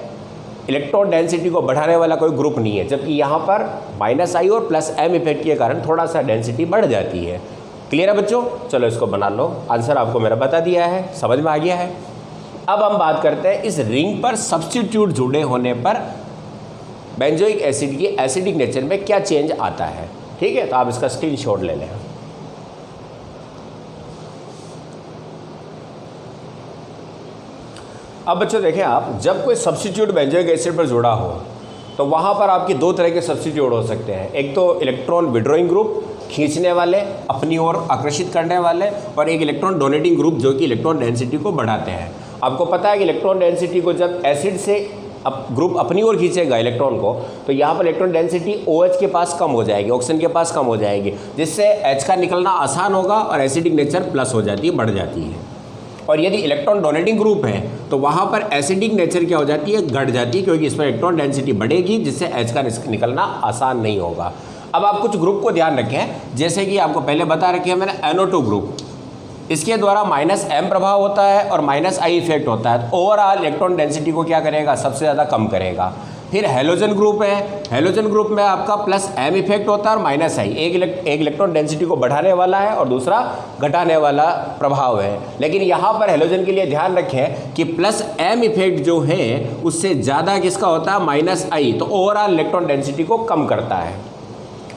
इलेक्ट्रॉन डेंसिटी को बढ़ाने वाला कोई ग्रुप नहीं है, जबकि यहाँ पर -I और +M इफेक्ट के कारण थोड़ा सा डेंसिटी बढ़ जाती है। क्लियर है बच्चों, चलो इसको बना लो। आंसर आपको मेरा बता दिया है, समझ में आ गया है। अब हम बात करते हैं इस रिंग पर सब्स्टिट्यूट जुड़े होने पर बेंजोइक एसिड की एसिडिक नेचर में क्या चेंज आता है। ठीक है, तो आप इसका स्क्रीनशॉट ले लें। अब बच्चों देखें, आप जब कोई सब्स्टिट्यूट बेंजोइक एसिड पर जुड़ा हो तो वहाँ पर आपके दो तरह के सब्स्टिट्यूट हो सकते हैं। एक तो इलेक्ट्रॉन विड्रॉइंग ग्रुप, खींचने वाले, अपनी ओर आकर्षित करने वाले, और एक इलेक्ट्रॉन डोनेटिंग ग्रुप जो कि इलेक्ट्रॉन डेंसिटी को बढ़ाते हैं। आपको पता है कि इलेक्ट्रॉन डेंसिटी को जब एसिड से ग्रुप अपनी ओर खींचेगा इलेक्ट्रॉन को, तो यहाँ पर इलेक्ट्रॉन डेंसिटी OH के पास कम हो जाएगी, ऑक्सीजन के पास कम हो जाएगी, जिससे H का निकलना आसान होगा और एसिडिक नेचर प्लस हो जाती है, बढ़ जाती है। और यदि इलेक्ट्रॉन डोनेटिंग ग्रुप है तो वहाँ पर एसिडिक नेचर क्या हो जाती है, घट जाती है, क्योंकि इसमें इलेक्ट्रॉन डेंसिटी बढ़ेगी, जिससे H का निकलना आसान नहीं होगा। अब आप कुछ ग्रुप को ध्यान रखें, जैसे कि आपको पहले बता रखे हैं मैंने NO2 ग्रुप, इसके द्वारा -M प्रभाव होता है और -I इफेक्ट होता है, तो ओवरऑल इलेक्ट्रॉन डेंसिटी को क्या करेगा, सबसे ज़्यादा कम करेगा। फिर हेलोजन ग्रुप है, हेलोजन ग्रुप में आपका +M इफेक्ट होता है और -I, एक इलेक्ट्रॉन डेंसिटी को बढ़ाने वाला है और दूसरा घटाने वाला प्रभाव है। लेकिन यहाँ पर हेलोजन के लिए ध्यान रखें कि +M इफेक्ट जो है उससे ज़्यादा किसका होता है, -I, तो ओवरऑल इलेक्ट्रॉन डेंसिटी को कम करता है।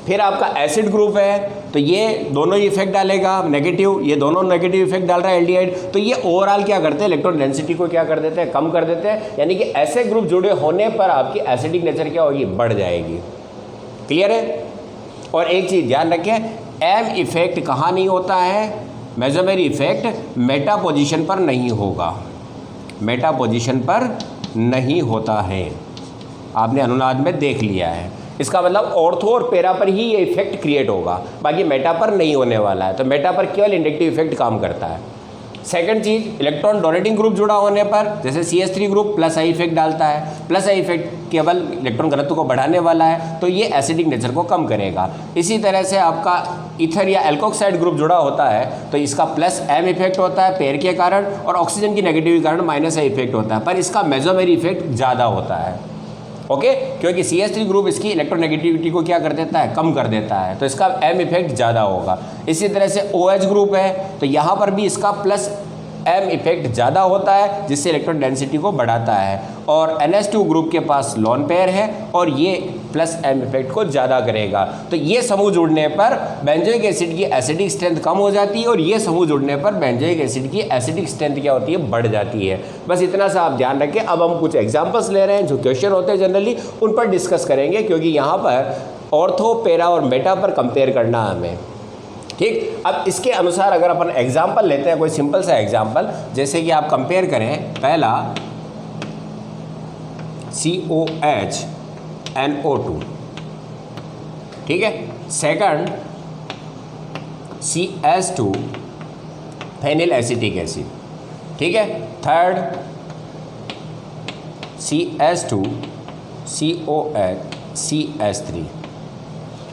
फिर आपका एसिड ग्रुप है, तो ये दोनों ही इफेक्ट डालेगा नेगेटिव, ये दोनों नेगेटिव इफेक्ट डाल रहा है एल्डिहाइड, तो ये ओवरऑल क्या करते हैं, इलेक्ट्रॉन डेंसिटी को क्या कर देते हैं, कम कर देते हैं। यानी कि ऐसे ग्रुप जुड़े होने पर आपकी एसिडिक नेचर क्या होगी, बढ़ जाएगी। क्लियर है। और एक चीज़ ध्यान रखें, M इफेक्ट कहाँ नहीं होता है, मेसोमेरी इफेक्ट मेटा पोजिशन पर नहीं होगा, मेटा पोजिशन पर नहीं होता है, आपने अनुनाद में देख लिया है। इसका मतलब ऑर्थो और पेरा पर ही ये इफेक्ट क्रिएट होगा, बाकी मेटा पर नहीं होने वाला है। तो मेटा पर केवल इंडक्टिव इफेक्ट काम करता है। सेकंड चीज़, इलेक्ट्रॉन डोनेटिंग ग्रुप जुड़ा होने पर जैसे CH3 ग्रुप +I इफेक्ट डालता है, +I इफेक्ट केवल इलेक्ट्रॉन घनत्व को बढ़ाने वाला है, तो ये एसिडिक नेचर को कम करेगा। इसी तरह से आपका ईथर या एल्कोक्साइड ग्रुप जुड़ा होता है तो इसका +M इफेक्ट होता है पेयर के कारण, और ऑक्सीजन की नेगेटिव के कारण -I इफेक्ट होता है, पर इसका मेसोमेरी इफेक्ट ज़्यादा होता है। ओके, क्योंकि CH3 ग्रुप इसकी इलेक्ट्रोनेगेटिविटी को क्या कर देता है, कम कर देता है, तो इसका M इफेक्ट ज़्यादा होगा। इसी तरह से OH ग्रुप है तो यहाँ पर भी इसका प्लस M इफेक्ट ज़्यादा होता है, जिससे इलेक्ट्रॉन डेंसिटी को बढ़ाता है। और NH2 ग्रुप के पास लोन पेयर है और ये प्लस M इफेक्ट को ज़्यादा करेगा। तो ये समूह जुड़ने पर बेंजोइक एसिड की एसिडिक स्ट्रेंथ कम हो जाती है और ये समूह जुड़ने पर बेंजोइक एसिड की एसिडिक स्ट्रेंथ क्या होती है, बढ़ जाती है। बस इतना सा आप ध्यान रखें। अब हम कुछ एग्जाम्पल्स ले रहे हैं, जो क्वेश्चन होते हैं जनरली उन पर डिस्कस करेंगे, क्योंकि यहाँ पर ऑर्थो, पैरा और मेटा पर कंपेयर करना हमें। ठीक, अब इसके अनुसार अगर अपन एग्जाम्पल लेते हैं, कोई सिंपल सा एग्जाम्पल, जैसे कि आप कंपेयर करें, पहला COH NO2, ठीक है, second CS2 phenyl acetic acid, ठीक है, थर्ड CS2 COH CS3।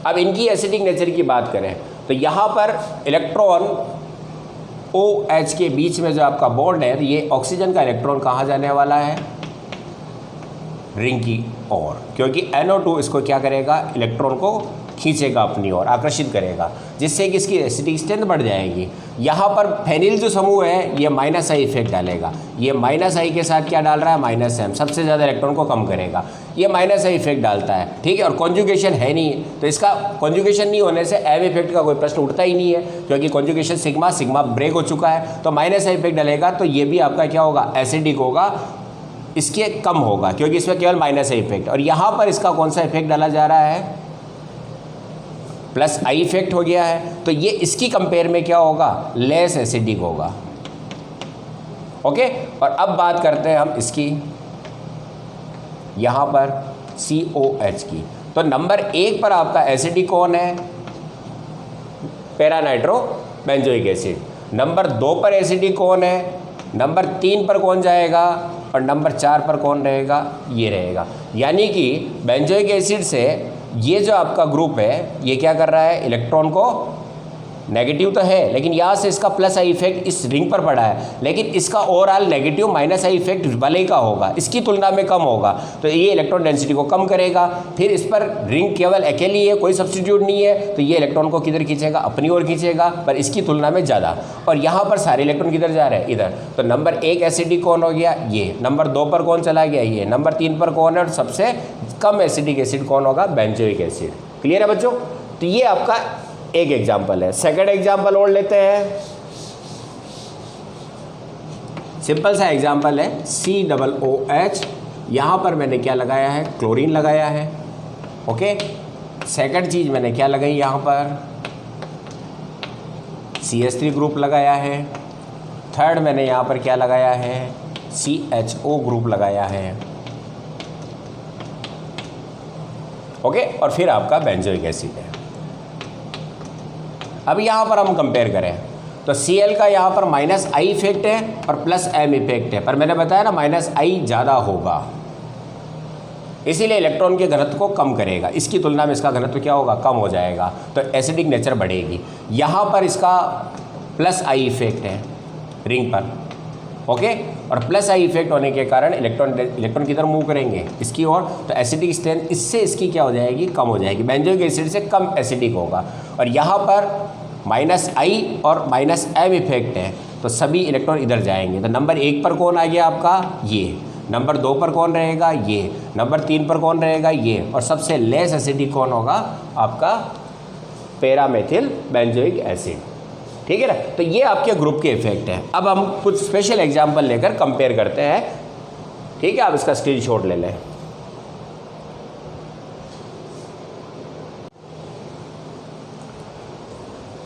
अब इनकी एसिडिक नेचर की बात करें तो यहाँ पर इलेक्ट्रॉन OH के बीच में जो आपका बॉन्ड है, तो ये ऑक्सीजन का इलेक्ट्रॉन कहाँ जाने वाला है, रिंग की ओर, क्योंकि NO2 इसको क्या करेगा, इलेक्ट्रॉन को खींचेगा अपनी ओर, आकर्षित करेगा, जिससे कि इसकी एसिडिक स्ट्रेंथ बढ़ जाएगी। यहाँ पर फेनिल जो समूह है ये -I इफेक्ट डालेगा, ये -I के साथ क्या डाल रहा है, -M, सबसे ज़्यादा इलेक्ट्रॉन को कम करेगा, ये -I इफेक्ट डालता है, ठीक है। और कॉन्जुगेशन है नहीं, तो इसका कॉन्जुगेशन नहीं होने से M इफेक्ट का कोई प्रश्न उठता ही नहीं है, क्योंकि कॉन्जुगेशन सिग्मा ब्रेक हो चुका है, तो -I इफेक्ट डालेगा, तो ये भी आपका क्या होगा, एसिडिक होगा, इसके कम होगा, क्योंकि इसमें केवल -I इफेक्ट। और यहाँ पर इसका कौन सा इफेक्ट डाला जा रहा है, +I इफेक्ट हो गया है, तो ये इसकी कंपेयर में क्या होगा, लेस एसिडिक होगा। ओके, और अब बात करते हैं हम इसकी, यहाँ पर COH की। तो नंबर 1 पर आपका एसिडिक कौन है, para nitro benzoic acid. Number 2 पर एसिडिक कौन है, नंबर 3 पर कौन जाएगा, और नंबर 4 पर कौन रहेगा, ये रहेगा। यानी कि बेंजोइक एसिड से ये जो आपका ग्रुप है ये क्या कर रहा है, इलेक्ट्रॉन को, नेगेटिव तो है लेकिन यहाँ से इसका +I इफेक्ट इस रिंग पर पड़ा है, लेकिन इसका ओवरऑल नेगेटिव -I इफेक्ट वाले का होगा, इसकी तुलना में कम होगा, तो ये इलेक्ट्रॉन डेंसिटी को कम करेगा। फिर इस पर रिंग केवल अकेली है, कोई सब्स्टिट्यूट नहीं है, तो ये इलेक्ट्रॉन को किधर खींचेगा, अपनी ओर खींचेगा, पर इसकी तुलना में ज़्यादा। और यहाँ पर सारे इलेक्ट्रॉन किधर जा रहे हैं, इधर। तो नंबर 1 एसिडिक कौन हो गया, ये। नंबर 2 पर कौन चला गया, ये। नंबर 3 पर कौन है, और सबसे कम एसिडिक एसिड कौन होगा, बेंजोइक एसिड। क्लियर है बच्चों। तो ये आपका एक एग्जाम्पल है। सेकंड एग्जाम्पल और लेते हैं, सिंपल सा एग्जाम्पल है, COOH, यहाँ पर मैंने क्या लगाया है, क्लोरीन लगाया है। ओके, सेकंड चीज़ मैंने क्या लगाई, यहाँ पर CH3 ग्रुप लगाया है। थर्ड मैंने यहाँ पर क्या लगाया है, CHO ग्रुप लगाया है। ओके, और फिर आपका बेंजोइक एसिड है। अब यहाँ पर हम कंपेयर करें तो Cl का यहाँ पर -I इफेक्ट है और +M इफेक्ट है, पर मैंने बताया ना -I ज़्यादा होगा, इसीलिए इलेक्ट्रॉन के घनत्व को कम करेगा, इसकी तुलना में इसका घनत्व क्या होगा, कम हो जाएगा, तो एसिडिक नेचर बढ़ेगी। यहाँ पर इसका +I इफेक्ट है रिंग पर। ओके, और +I इफेक्ट होने के कारण इलेक्ट्रॉन किधर मूव करेंगे, इसकी ओर, तो एसिडिक स्ट्रेंथ इससे इसकी क्या हो जाएगी, कम हो जाएगी, बेंजोइक एसिड से कम एसिडिक होगा। और यहाँ पर -I और -M इफेक्ट है, तो सभी इलेक्ट्रॉन इधर जाएंगे। तो नंबर 1 पर कौन आ गया आपका, ये। नंबर 2 पर कौन रहेगा, ये। नंबर 3 पर कौन रहेगा, ये। और सबसे लेस एसिडिक कौन होगा, आपका पैरामेथिल बेंजोइक एसिड। ठीक है ना। तो ये आपके ग्रुप के इफेक्ट हैं। अब हम कुछ स्पेशल एग्जाम्पल लेकर कंपेयर करते हैं। ठीक है, आप इसका स्क्रीनशॉट ले लें।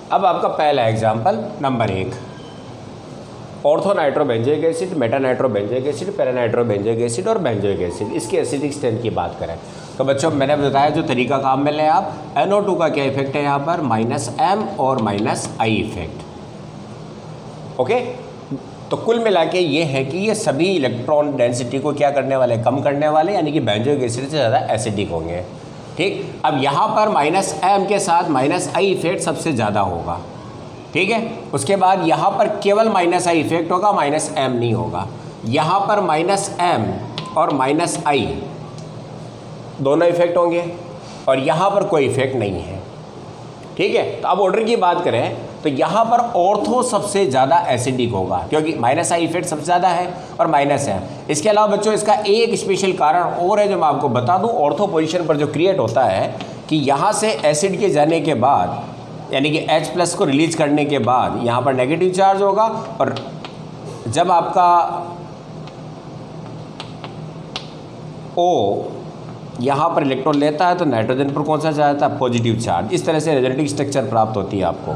अब आपका पहला example number 1, orthonitrobenzoic acid, metanitrobenzoic acid, paranitrobenzoic acid और बेंजोइक एसिड, इसकी एसिडिक स्ट्रेंथ की बात करें तो बच्चों मैंने बताया जो तरीका काम में लें आप, NO2 का क्या इफेक्ट है यहाँ पर, -M और -I इफेक्ट। ओके, तो कुल मिला के ये है कि ये सभी इलेक्ट्रॉन डेंसिटी को क्या करने वाले, कम करने वाले, यानी कि बेंजोइक एसिड से ज़्यादा एसिडिक होंगे। ठीक, अब यहाँ पर -M के साथ -I इफेक्ट सबसे ज़्यादा होगा। ठीक है, उसके बाद यहाँ पर केवल -I इफेक्ट होगा, -M नहीं होगा। यहाँ पर -M और -I दोनों इफेक्ट होंगे और यहाँ पर कोई इफेक्ट नहीं है। ठीक है, तो अब ऑर्डर की बात करें तो यहाँ पर ऑर्थो सबसे ज़्यादा एसिडिक होगा क्योंकि माइनस आई इफेक्ट सबसे ज़्यादा है और माइनस है। इसके अलावा बच्चों इसका एक स्पेशल कारण और है जो मैं आपको बता दूँ, ऑर्थो पोजीशन पर जो क्रिएट होता है कि यहाँ से एसिड के जाने के बाद यानी कि H+ को रिलीज करने के बाद यहाँ पर नेगेटिव चार्ज होगा और जब आपका O यहाँ पर इलेक्ट्रॉन लेता है तो नाइट्रोजन पर कौन सा जाता है, पॉजिटिव चार्ज। इस तरह से रेजोनेटिंग स्ट्रक्चर प्राप्त होती है आपको।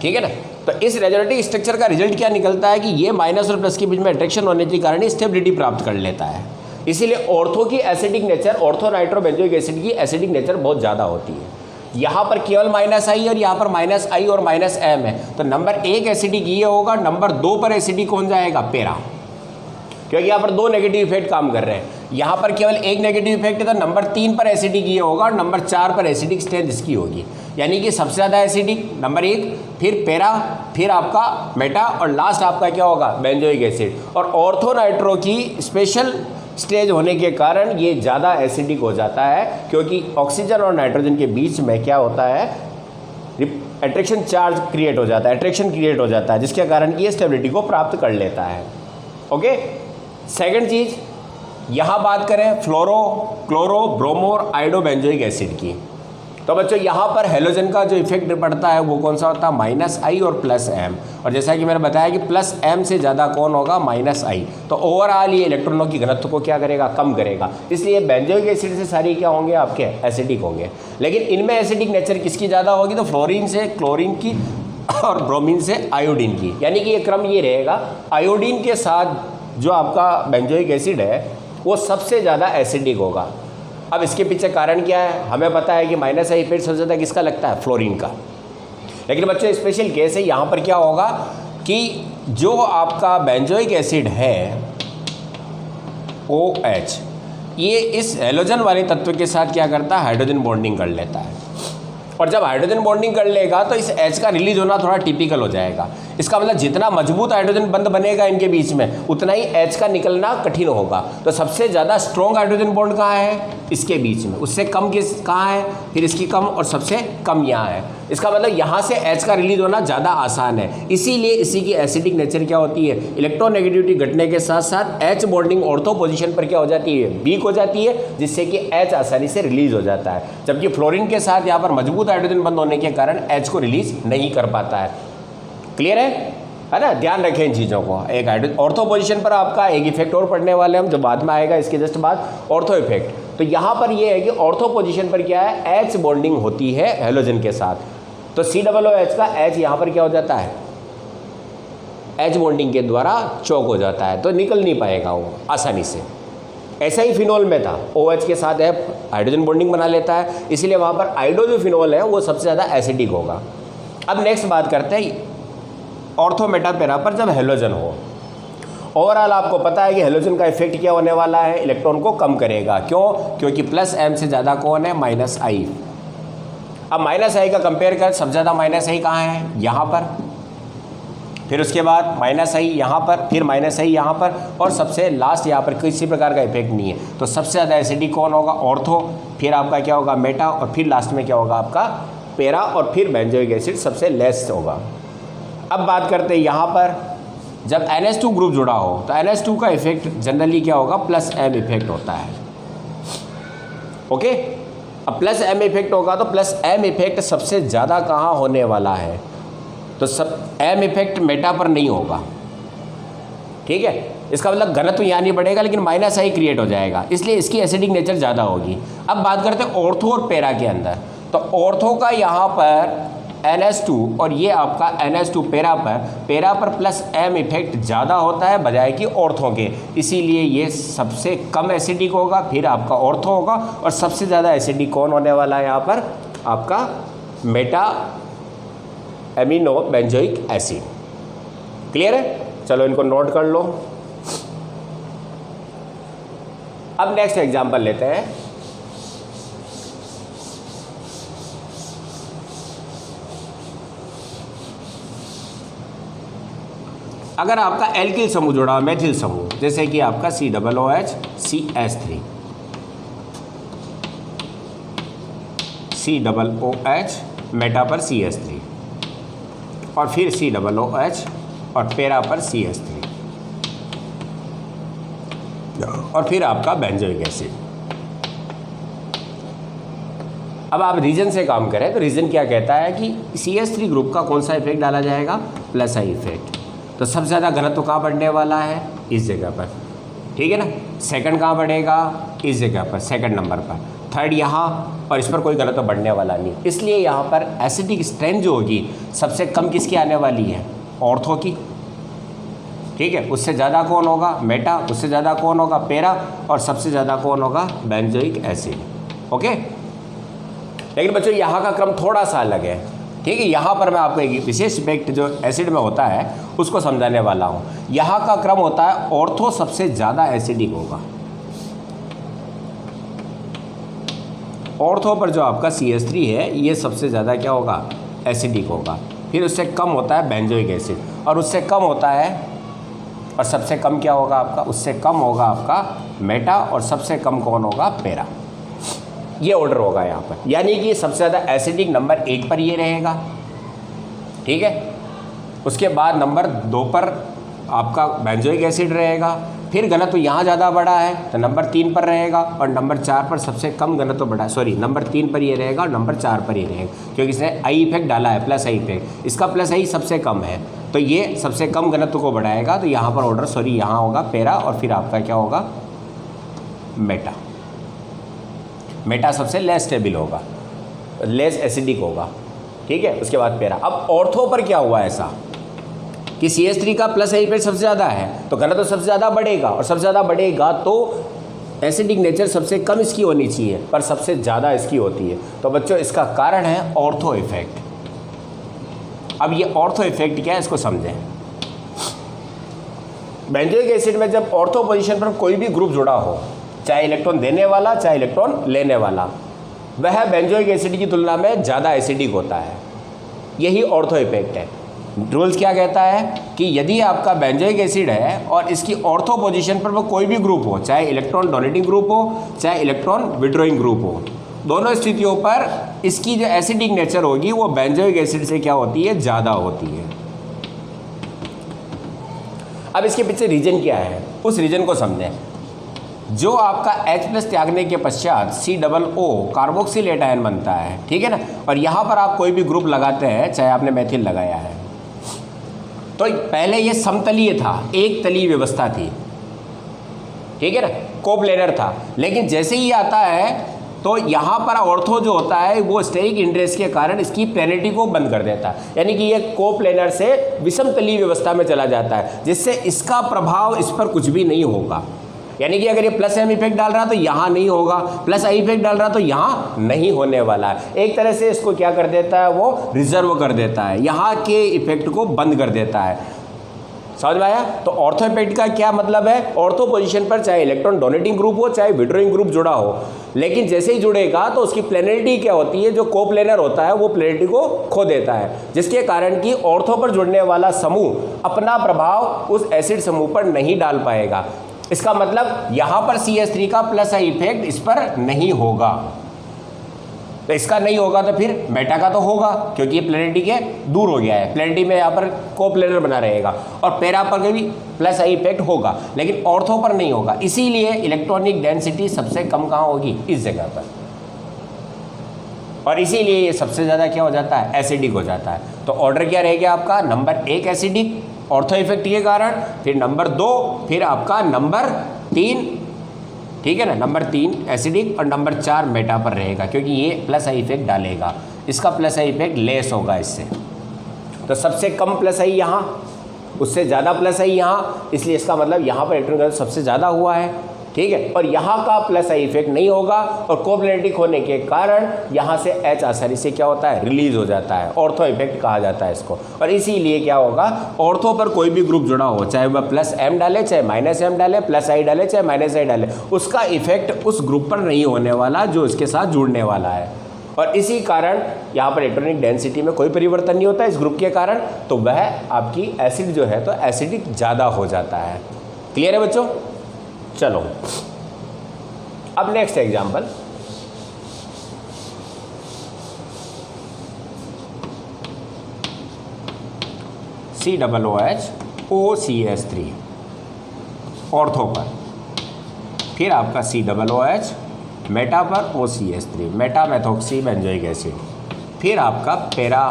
ठीक है ना, तो इस रेजोनेटिंग स्ट्रक्चर का रिजल्ट क्या निकलता है कि ये माइनस और प्लस के बीच में अट्रैक्शन होने के कारण स्टेबिलिटी प्राप्त कर लेता है। इसीलिए ऑर्थो की acidic nature, ortho nitrobenzoic acid की एसिडिक नेचर बहुत ज़्यादा होती है। यहाँ पर केवल -I और यहाँ पर -I और -M है, तो नंबर 1 एसिडिक ये होगा, नंबर 2 पर एसिडिक कौन जाएगा, पैरा, क्योंकि यहाँ पर 2 नेगेटिव इफेक्ट काम कर रहे हैं। यहाँ पर केवल 1 नेगेटिव इफेक्ट है तो नंबर 3 पर एसिडिक ये होगा और नंबर 4 पर एसिडिक स्ट्रेंथ इसकी होगी। यानी कि सबसे ज़्यादा एसिडिक नंबर 1, फिर पैरा, फिर आपका मेटा और लास्ट आपका क्या होगा, बेंजोइक एसिड। और ऑर्थो नाइट्रो की स्पेशल स्टेज होने के कारण ये ज़्यादा एसिडिक हो जाता है क्योंकि ऑक्सीजन और नाइट्रोजन के बीच में क्या होता है, अट्रैक्शन चार्ज क्रिएट हो जाता है, अट्रैक्शन क्रिएट हो जाता है, जिसके कारण ये स्टेबिलिटी को प्राप्त कर लेता है। ओके, सेकंड चीज़ यहाँ बात करें फ्लोरो, क्लोरो, ब्रोमो और आयोडोबेंजोइक एसिड की, तो बच्चों यहाँ पर हेलोजन का जो इफेक्ट पड़ता है वो कौन सा होता है, -I और +M। और जैसा कि मैंने बताया कि +M से ज़्यादा कौन होगा, -I। तो ओवरऑल ये इलेक्ट्रॉनों की घनत्व को क्या करेगा, कम करेगा। इसलिए बेंजोइक एसिड से सारी क्या होंगे, आपके एसिडिक होंगे। लेकिन इनमें एसिडिक नेचर किसकी ज़्यादा होगी, तो फ्लोरीन से क्लोरीन की और ब्रोमीन से आयोडीन की। यानी कि ये क्रम ये रहेगा, आयोडीन के साथ जो आपका बेंजोइक एसिड है वो सबसे ज़्यादा एसिडिक होगा। अब इसके पीछे कारण क्या है, हमें पता है कि -I इफेक्ट सबसे ज़्यादा किसका लगता है, फ्लोरीन का। लेकिन बच्चों स्पेशल केस है, यहाँ पर क्या होगा कि जो आपका बेंजोइक एसिड है OH, ये इस हेलोजन वाले तत्व के साथ क्या करता है, हाइड्रोजन बॉन्डिंग कर लेता है। और जब हाइड्रोजन बॉन्डिंग कर लेगा तो इस H का रिलीज होना थोड़ा टिपिकल हो जाएगा। इसका मतलब जितना मजबूत हाइड्रोजन बंध बनेगा इनके बीच में उतना ही H का निकलना कठिन होगा। तो सबसे ज़्यादा स्ट्रॉन्ग हाइड्रोजन बॉन्ड कहाँ है, इसके बीच में, उससे कम किस कहाँ है, फिर इसकी कम और सबसे कम यहाँ है। इसका मतलब यहाँ से H का रिलीज होना ज़्यादा आसान है, इसीलिए इसी की एसिडिक नेचर क्या होती है, इलेक्ट्रोनेगेटिविटी घटने के साथ साथ H बॉन्डिंग ऑर्थो पोजीशन पर क्या हो जाती है, वीक हो जाती है, जिससे कि H आसानी से रिलीज हो जाता है। जबकि फ्लोरीन के साथ यहाँ पर मजबूत हाइड्रोजन बंद होने के कारण H को रिलीज नहीं कर पाता है। क्लियर है ना, ध्यान रखें इन चीज़ों को। एक हाइड्रोजन ऑर्थो पोजीशन पर आपका एक इफेक्ट और पढ़ने वाले हम, जो बाद में आएगा इसके जस्ट बाद, ऑर्थो इफेक्ट। तो यहाँ पर ये है कि ऑर्थो पोजीशन पर क्या है, H बॉन्डिंग होती है हेलोजन के साथ, तो COOH का H यहाँ पर क्या हो जाता है, H बॉन्डिंग के द्वारा चौक हो जाता है, तो निकल नहीं पाएगा वो आसानी से। ऐसा ही फिनोल में था, OH के साथ हाइड्रोजन बॉन्डिंग बना लेता है, इसलिए वहाँ पर आइडो जो फिनोल है वो सबसे ज़्यादा एसिडिक होगा। अब नेक्स्ट बात करते हैं ऑर्थो मेटा पैरा पर जब हेलोजन हो। ओवरऑल आपको पता है कि हेलोजन का इफेक्ट क्या होने वाला है, इलेक्ट्रॉन को कम करेगा। क्यों, क्योंकि +M से ज़्यादा कौन है, -I। अब -I का कंपेयर कर, सबसे ज़्यादा -I कहाँ है, यहाँ पर, फिर उसके बाद -I यहाँ पर, फिर -I यहाँ पर, और सबसे लास्ट यहाँ पर किसी प्रकार का इफेक्ट नहीं है। तो सबसे ज़्यादा एसिडिक कौन होगा, ऑर्थो, फिर आपका क्या होगा, मेटा, और फिर लास्ट में क्या होगा आपका पैरा, और फिर बेंजोइक एसिड सबसे लेस होगा। अब बात करते हैं यहाँ पर जब NH2 ग्रुप जुड़ा हो तो NH2 का इफेक्ट जनरली क्या होगा, +M इफेक्ट होता है। ओके, अब +M इफेक्ट होगा तो +M इफेक्ट सबसे ज़्यादा कहाँ होने वाला है, तो सब M इफेक्ट मेटा पर नहीं होगा। ठीक है, इसका मतलब घनत्व यहाँ नहीं बढ़ेगा लेकिन -I क्रिएट हो जाएगा, इसलिए इसकी एसिडिक नेचर ज़्यादा होगी। अब बात करते हैं ऑर्थो और पैरा के अंदर, तो ऑर्थो का यहाँ पर NH2 और ये आपका NH2 पैरा पर +M इफेक्ट ज़्यादा होता है बजाय कि ऑर्थो के, इसीलिए ये सबसे कम एसिडिक होगा, फिर आपका ऑर्थो होगा, और सबसे ज़्यादा एसिडिक कौन होने वाला है यहाँ पर, आपका Meta amino benzoic acid. Clear है, चलो इनको नोट कर लो। अब नेक्स्ट एग्जाम्पल लेते हैं। अगर आपका एल्किल समूह जुड़ा हुआ मेथिल समूह, जैसे कि आपका COOH CH3, COOH मेटा पर CH3 और फिर COOH और पेरा पर CH3 और फिर आपका बेंजोइक एसिड। अब आप रीजन से काम करें तो रीजन क्या कहता है कि CH3 ग्रुप का कौन सा इफेक्ट डाला जाएगा, प्लस आई इफेक्ट। तो सबसे ज़्यादा घनत्व कहाँ बढ़ने वाला है, इस जगह पर, ठीक है ना। सेकंड कहाँ बढ़ेगा, इस जगह पर, सेकंड नंबर पर। थर्ड यहाँ, और इस पर कोई घनत्व बढ़ने वाला नहीं। इसलिए यहाँ पर एसिडिक स्ट्रेंथ जो होगी सबसे कम किसकी आने वाली है, ऑर्थो की, ठीक है। उससे ज़्यादा कौन होगा, मेटा, उससे ज़्यादा कौन होगा, पेरा, और सबसे ज़्यादा कौन होगा, बेंजोइक एसिड। ओके, लेकिन बच्चों यहाँ का क्रम थोड़ा सा अलग है, ठीक है। यहाँ पर मैं आपको एक विशेष इफेक्ट जो एसिड में होता है उसको समझाने वाला हूँ। यहाँ का क्रम होता है ऑर्थो सबसे ज़्यादा एसिडिक होगा, ऑर्थो पर जो आपका CH3 है ये सबसे ज़्यादा क्या होगा, एसिडिक होगा। फिर उससे कम होता है बेंजोइक एसिड, और उससे कम होता है, और सबसे कम क्या होगा आपका, उससे कम होगा आपका मेटा, और सबसे कम कौन होगा, पेरा। ये ऑर्डर होगा यहाँ पर, यानी कि सबसे ज़्यादा एसिडिक नंबर 1 पर ये रहेगा, ठीक है। उसके बाद नंबर 2 पर आपका बेंजोइक एसिड रहेगा। फिर घनत्व यहाँ ज़्यादा बड़ा है तो नंबर 3 पर रहेगा, और नंबर 4 पर सबसे कम घनत्व बड़ा है, सॉरी नंबर 3 पर ये रहेगा और नंबर 4 पर ये रहेगा, क्योंकि इसने आई इफेक्ट डाला है, प्लस आई इफेक्ट। इसका प्लस आई सबसे कम है तो ये सबसे कम घनत्व को बढ़ाएगा। तो यहाँ पर ऑर्डर, सॉरी यहाँ होगा पेरा, और फिर आपका क्या होगा, मेटा। मेटा सबसे लेस स्टेबल होगा, लेस एसिडिक होगा, ठीक है। उसके बाद पेरा। अब ऑर्थो पर क्या हुआ ऐसा कि CH3 का प्लस आई इफेक्ट सबसे ज़्यादा है तो घनत्व तो सबसे ज़्यादा बढ़ेगा, और सबसे ज़्यादा बढ़ेगा तो एसिडिक नेचर सबसे कम इसकी होनी चाहिए, पर सबसे ज़्यादा इसकी होती है। तो बच्चों इसका कारण है ऑर्थो इफेक्ट। अब ये ऑर्थो इफेक्ट क्या है इसको समझें। बेंजोइक एसिड में जब ऑर्थो पोजीशन पर कोई भी ग्रुप जुड़ा हो, चाहे इलेक्ट्रॉन देने वाला चाहे इलेक्ट्रॉन लेने वाला, वह बेंजोइक एसिड की तुलना में ज़्यादा एसिडिक होता है। यही ऑर्थो इफेक्ट है। रूल्स क्या कहता है कि यदि आपका बेंजोइक एसिड है और इसकी ऑर्थो पोजीशन पर वो कोई भी ग्रुप हो, चाहे इलेक्ट्रॉन डोनेटिंग ग्रुप हो चाहे इलेक्ट्रॉन विड्रॉइंग ग्रुप हो, दोनों स्थितियों पर इसकी जो एसिडिक नेचर होगी वो बेंजोइक एसिड से क्या होती है, ज़्यादा होती है। अब इसके पीछे रीजन क्या है, उस रीजन को समझें। जो आपका H+ त्यागने के पश्चात COO कार्बोक्सिल एटायन बनता है, ठीक है ना। और यहाँ पर आप कोई भी ग्रुप लगाते हैं, चाहे आपने मेथिल लगाया है, तो पहले ये समतलीय था, एक तलीय व्यवस्था थी, ठीक है ना, कोप्लेनर था। लेकिन जैसे ही आता है तो यहाँ पर ऑर्थो जो होता है वो स्टेरिक इंटरेस्ट के कारण इसकी प्लेनिटी को बंद कर देता है, यानी कि ये कोप्लेनर से विषम तलीय व्यवस्था में चला जाता है, जिससे इसका प्रभाव इस पर कुछ भी नहीं होगा। यानी कि अगर ये प्लस एम इफेक्ट डाल रहा तो यहाँ नहीं होगा, प्लस आई इफेक्ट डाल रहा तो यहाँ नहीं होने वाला है। एक तरह से इसको क्या कर देता है, वो रिजर्व कर देता है, यहाँ के इफेक्ट को बंद कर देता है। समझ में आया। तो ऑर्थो इफेक्ट का क्या मतलब है, ऑर्थो पोजीशन पर चाहे इलेक्ट्रॉन डोनेटिंग ग्रुप हो चाहे विड्रॉइंग ग्रुप जुड़ा हो, लेकिन जैसे ही जुड़ेगा तो उसकी प्लेनरिटी क्या होती है, जो कोप्लेनर होता है वो प्लेनरिटी को खो देता है, जिसके कारण कि ऑर्थो पर जुड़ने वाला समूह अपना प्रभाव उस एसिड समूह पर नहीं डाल पाएगा। इसका मतलब यहाँ पर CH3 का प्लस आई इफेक्ट इस पर नहीं होगा। तो इसका नहीं होगा तो फिर मेटा का तो होगा, क्योंकि ये प्लेनेटी के दूर हो गया है, प्लेनेटी में यहाँ पर कोप्लेनर बना रहेगा, और पेरा पर भी प्लस आई इफेक्ट होगा, लेकिन ऑर्थो पर नहीं होगा। इसीलिए इलेक्ट्रॉनिक डेंसिटी सबसे कम कहाँ होगी, इस जगह पर, और इसीलिए ये सबसे ज़्यादा क्या हो जाता है, एसिडिक हो जाता है। तो ऑर्डर क्या रहेगा आपका, नंबर 1 एसिडिक ऑर्थो इफेक्ट के कारण, फिर नंबर 2, फिर आपका नंबर 3, ठीक है ना, नंबर 3 एसिडिक, और नंबर 4 मेटा पर रहेगा, क्योंकि ये प्लस आई इफेक्ट डालेगा, इसका प्लस आई इफेक्ट लेस होगा इससे। तो सबसे कम प्लस आई यहाँ, उससे ज़्यादा प्लस आई यहाँ, इसलिए इसका मतलब यहाँ पर इलेक्ट्रॉन घनत्व सबसे ज़्यादा हुआ है, ठीक है। और यहाँ का प्लस आई इफेक्ट नहीं होगा, और कोप्लेनेटिक होने के कारण यहाँ से H आसानी से क्या होता है, रिलीज हो जाता है, ऑर्थो इफेक्ट कहा जाता है इसको। और इसीलिए क्या होगा, ऑर्थो पर कोई भी ग्रुप जुड़ा हो, चाहे वह प्लस M डाले चाहे माइनस M डाले, प्लस आई डाले चाहे माइनस आई डाले, उसका इफेक्ट उस ग्रुप पर नहीं होने वाला जो इसके साथ जुड़ने वाला है। और इसी कारण यहाँ पर इलेक्ट्रॉनिक डेंसिटी में कोई परिवर्तन नहीं होता इस ग्रुप के कारण, तो वह आपकी एसिड जो है तो एसिडिक ज़्यादा हो जाता है। क्लियर है बच्चों? चलो अब नेक्स्ट एग्जाम्पल, COOH ऑर्थो पर, फिर आपका COOH मेटा पर OCH3 Meta methoxy benzoic acid, फिर आपका पैरा,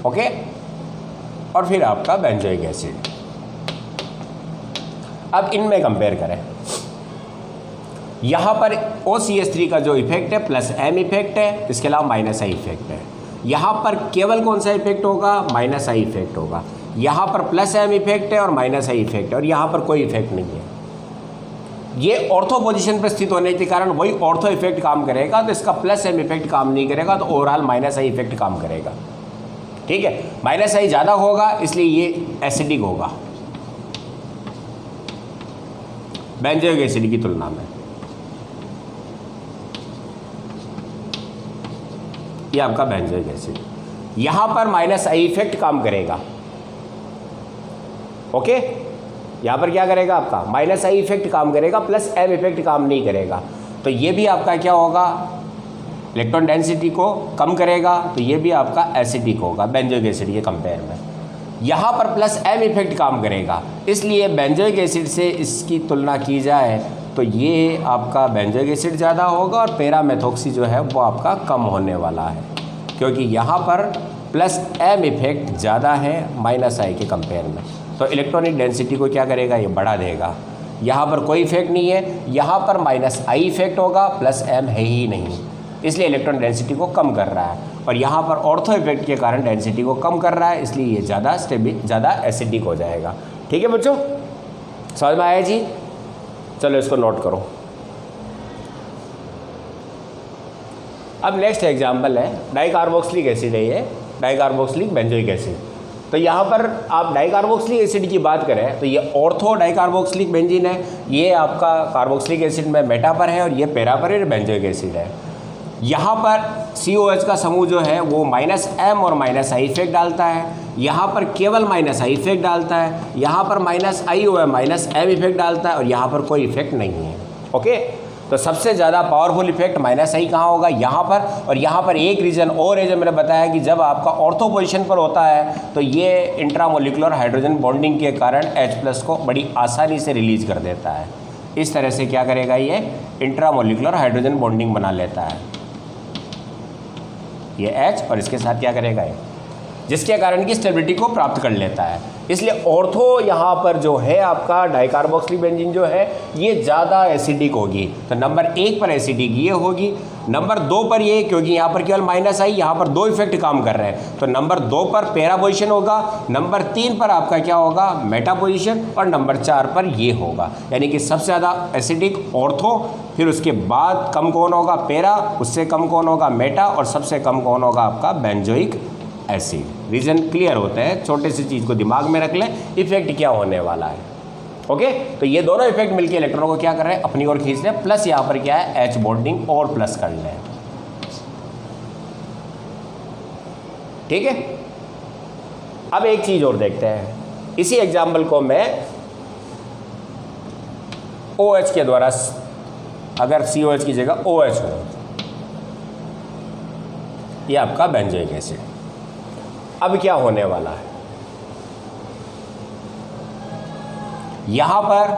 ओके, और फिर आपका बेंजोइक एसिड। अब इनमें कंपेयर करें, यहाँ पर OCH3 का जो इफेक्ट है प्लस M इफेक्ट है, इसके अलावा माइनस I इफेक्ट है। यहाँ पर केवल कौन सा इफेक्ट होगा? माइनस I इफेक्ट होगा। यहाँ पर प्लस M इफेक्ट है और माइनस I इफेक्ट है, और यहाँ पर कोई इफेक्ट नहीं है। ये ऑर्थो पोजीशन पर स्थित होने के कारण वही ऑर्थो इफेक्ट काम करेगा, तो इसका प्लस M इफेक्ट काम नहीं करेगा, तो ओवरऑल माइनस I इफेक्ट काम करेगा। ठीक है, माइनस I ज़्यादा होगा इसलिए ये एसिडिक होगा बेंजोइक एसिड की तुलना में। ये आपका बेंजोइक एसिड, यहाँ पर माइनस I इफेक्ट काम करेगा। ओके, यहाँ पर क्या करेगा? आपका माइनस I इफेक्ट काम करेगा, प्लस M इफेक्ट काम नहीं करेगा। तो ये भी आपका क्या होगा? इलेक्ट्रॉन डेंसिटी को कम करेगा, तो ये भी आपका एसिडिक होगा बेंजोइक एसिड के कंपेयर में। यहाँ पर प्लस M इफेक्ट काम करेगा, इसलिए बेंजोइक एसिड से इसकी तुलना की जाए तो ये आपका बेंजोइक एसिड ज़्यादा होगा और पैरामेथोक्सी जो है वो आपका कम होने वाला है, क्योंकि यहाँ पर प्लस M इफेक्ट ज़्यादा है माइनस I के कंपेयर में। तो इलेक्ट्रॉनिक डेंसिटी को क्या करेगा? ये बढ़ा देगा। यहाँ पर कोई इफेक्ट नहीं है, यहाँ पर माइनस I इफेक्ट होगा, प्लस M है ही नहीं, इसलिए इलेक्ट्रॉन डेंसिटी को कम कर रहा है। और यहाँ पर ऑर्थो इफेक्ट के कारण डेंसिटी को कम कर रहा है, इसलिए ये ज़्यादा एसिडिक हो जाएगा। ठीक है बच्चों, समझ में आया जी? चलो इसको नोट करो। अब नेक्स्ट एग्जाम्पल है डाइकार्बोक्सिलिक एसिड है, ये डाइकार्बोक्सिलिक बेंजोइक एसिड। तो यहाँ पर आप डाइकार्बोक्सिलिक एसिड की बात करें तो ये ऑर्थो डाइकार्बोक्सिलिक बेंजीन है, ये आपका कार्बोक्सिलिक एसिड में मेटा पर है और ये पैरा पर है, बेंजोइक एसिड है। यहाँ पर COH का समूह जो है वो माइनस M और माइनस I इफेक्ट डालता है, यहाँ पर केवल माइनस I इफेक्ट डालता है, यहाँ पर माइनस I और माइनस M इफेक्ट डालता है, और यहाँ पर कोई इफेक्ट नहीं है। ओके, तो सबसे ज़्यादा पावरफुल इफेक्ट माइनस I कहाँ होगा? यहाँ पर। और यहाँ पर एक रीज़न और है जो मैंने बताया कि जब आपका ऑर्थो पोजिशन पर होता है तो ये इंट्रामोलिकुलर हाइड्रोजन बॉन्डिंग के कारण H+ को बड़ी आसानी से रिलीज कर देता है। इस तरह से क्या करेगा? ये इंट्रामोलिकुलर हाइड्रोजन बॉन्डिंग बना लेता है, ये H, और इसके साथ क्या करेगा? ये, जिसके कारण की स्टेबिलिटी को प्राप्त कर लेता है। इसलिए ऑर्थो यहाँ पर जो है आपका डाइकार्बोक्सिलिक बेंजीन जो है ये ज़्यादा एसिडिक होगी। तो नंबर 1 पर एसिडिक ये होगी, नंबर 2 पर ये, क्योंकि यहाँ पर केवल माइनस I, यहाँ पर 2 इफेक्ट काम कर रहे हैं, तो नंबर 2 पर पैरा पोजिशन होगा, नंबर 3 पर आपका क्या होगा? मेटा पोजिशन, और नंबर 4 पर ये होगा। यानी कि सबसे ज़्यादा एसिडिक ऑर्थो, फिर उसके बाद कम कौन होगा? पैरा, उससे कम कौन होगा? मेटा, और सबसे कम कौन होगा? आपका बेंजोइक एसिड। रीज़न क्लियर होते हैं, छोटे सी चीज़ को दिमाग में रख लें, इफेक्ट क्या होने वाला है। ओके, तो ये दोनों इफेक्ट मिलकर इलेक्ट्रॉनों को क्या कर रहे हैं? अपनी ओर खींच रहे हैं, प्लस यहाँ पर क्या है? H बॉन्डिंग और प्लस कर लें। ठीक है, अब एक चीज़ और देखते हैं। इसी एग्जाम्पल को मैं OH के द्वारा, अगर COH की जगह OH हो, ये आपका बेंजोइक एसिड। अब क्या होने वाला है? यहाँ पर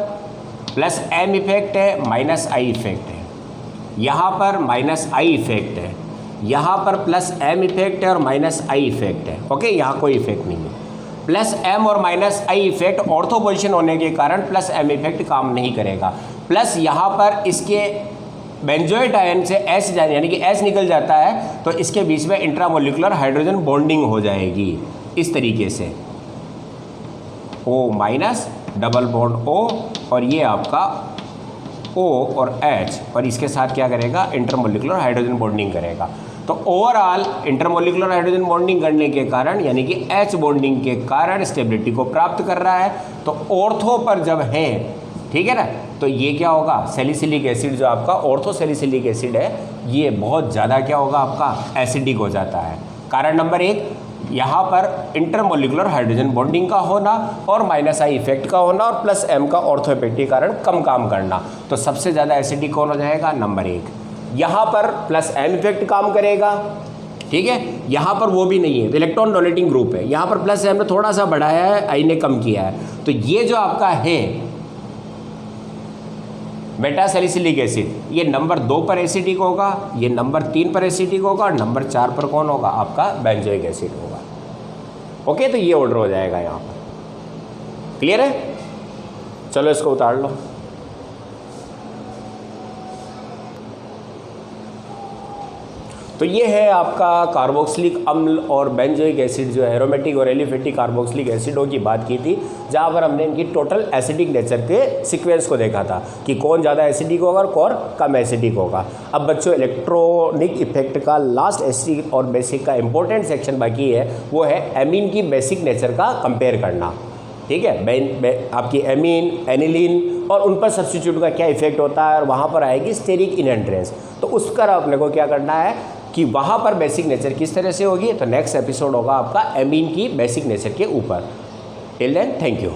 प्लस M इफेक्ट है, माइनस I इफेक्ट है, यहाँ पर माइनस I इफेक्ट है, यहाँ पर प्लस M इफेक्ट है और माइनस I इफेक्ट है। ओके, यहाँ कोई इफेक्ट नहीं है। प्लस M और minus I effect ortho position होने के कारण प्लस M इफेक्ट काम नहीं करेगा। प्लस यहाँ पर इसके बेंजोइट आयन से H यानी कि H निकल जाता है, तो इसके बीच में इंट्रामोलिकुलर हाइड्रोजन बॉन्डिंग हो जाएगी इस तरीके से, O minus double bond O, और ये आपका O और H, और इसके साथ क्या करेगा? इंटरमोलिकुलर हाइड्रोजन बॉन्डिंग करेगा। तो ओवरऑल इंटरमोलिकुलर हाइड्रोजन बॉन्डिंग करने के कारण, यानी कि H बॉन्डिंग के कारण स्टेबिलिटी को प्राप्त कर रहा है। तो ऑर्थो पर जब है ठीक है ना। तो ये क्या होगा, सैलिसिलिक एसिड जो आपका ऑर्थो सैलिसिलिक एसिड है, ये बहुत ज़्यादा क्या होगा आपका एसिडिक हो जाता है। कारण नंबर 1, यहाँ पर इंटरमोलिकुलर हाइड्रोजन बॉन्डिंग का होना और -I इफेक्ट का होना और +M का ऑर्थो इफेक्ट के कारण कम काम करना। तो सबसे ज़्यादा एसिडिक कौन हो जाएगा, नंबर 1। यहाँ पर +M इफेक्ट काम करेगा, ठीक है। यहाँ पर वो भी नहीं है, इलेक्ट्रॉन डोनेटिंग ग्रुप है, यहाँ पर +M ने थोड़ा सा बढ़ाया है, I ने कम किया है। तो ये जो आपका है बेटा सैलिसिलिक एसिड, ये नंबर 2 पर एसिडिक होगा, ये नंबर 3 पर एसिडिक होगा और नंबर 4 पर कौन होगा, आपका बेंजोइक एसिड होगा। ओके, तो ये ऑर्डर हो जाएगा यहाँ पर। क्लियर है? चलो इसको उतार लो। तो ये है आपका कार्बोक्सिलिक अम्ल और बेंजोइक एसिड जो है, एरोमेटिक और एलिफेटिक कार्बोक्सिलिक एसिडों की बात की थी, जहाँ पर हमने इनकी टोटल एसिडिक नेचर के सीक्वेंस को देखा था कि कौन ज़्यादा एसिडिक होगा और कौन कम एसिडिक होगा। अब बच्चों इलेक्ट्रॉनिक इफेक्ट का लास्ट एसिडिक और बेसिक का इंपॉर्टेंट सेक्शन बाकी है, वो है एमीन की बेसिक नेचर का कंपेयर करना। ठीक है, आपकी एमीन, एनिलीन और उन पर सब्स्टिट्यूट का क्या इफेक्ट होता है, और वहाँ पर आएगी स्टेरिक इनएंट्रेंस। तो उसका अपने को क्या करना है कि वहाँ पर बेसिक नेचर किस तरह से होगी। तो नेक्स्ट एपिसोड होगा आपका एमीन की बेसिक नेचर के ऊपर। Till then, thank you.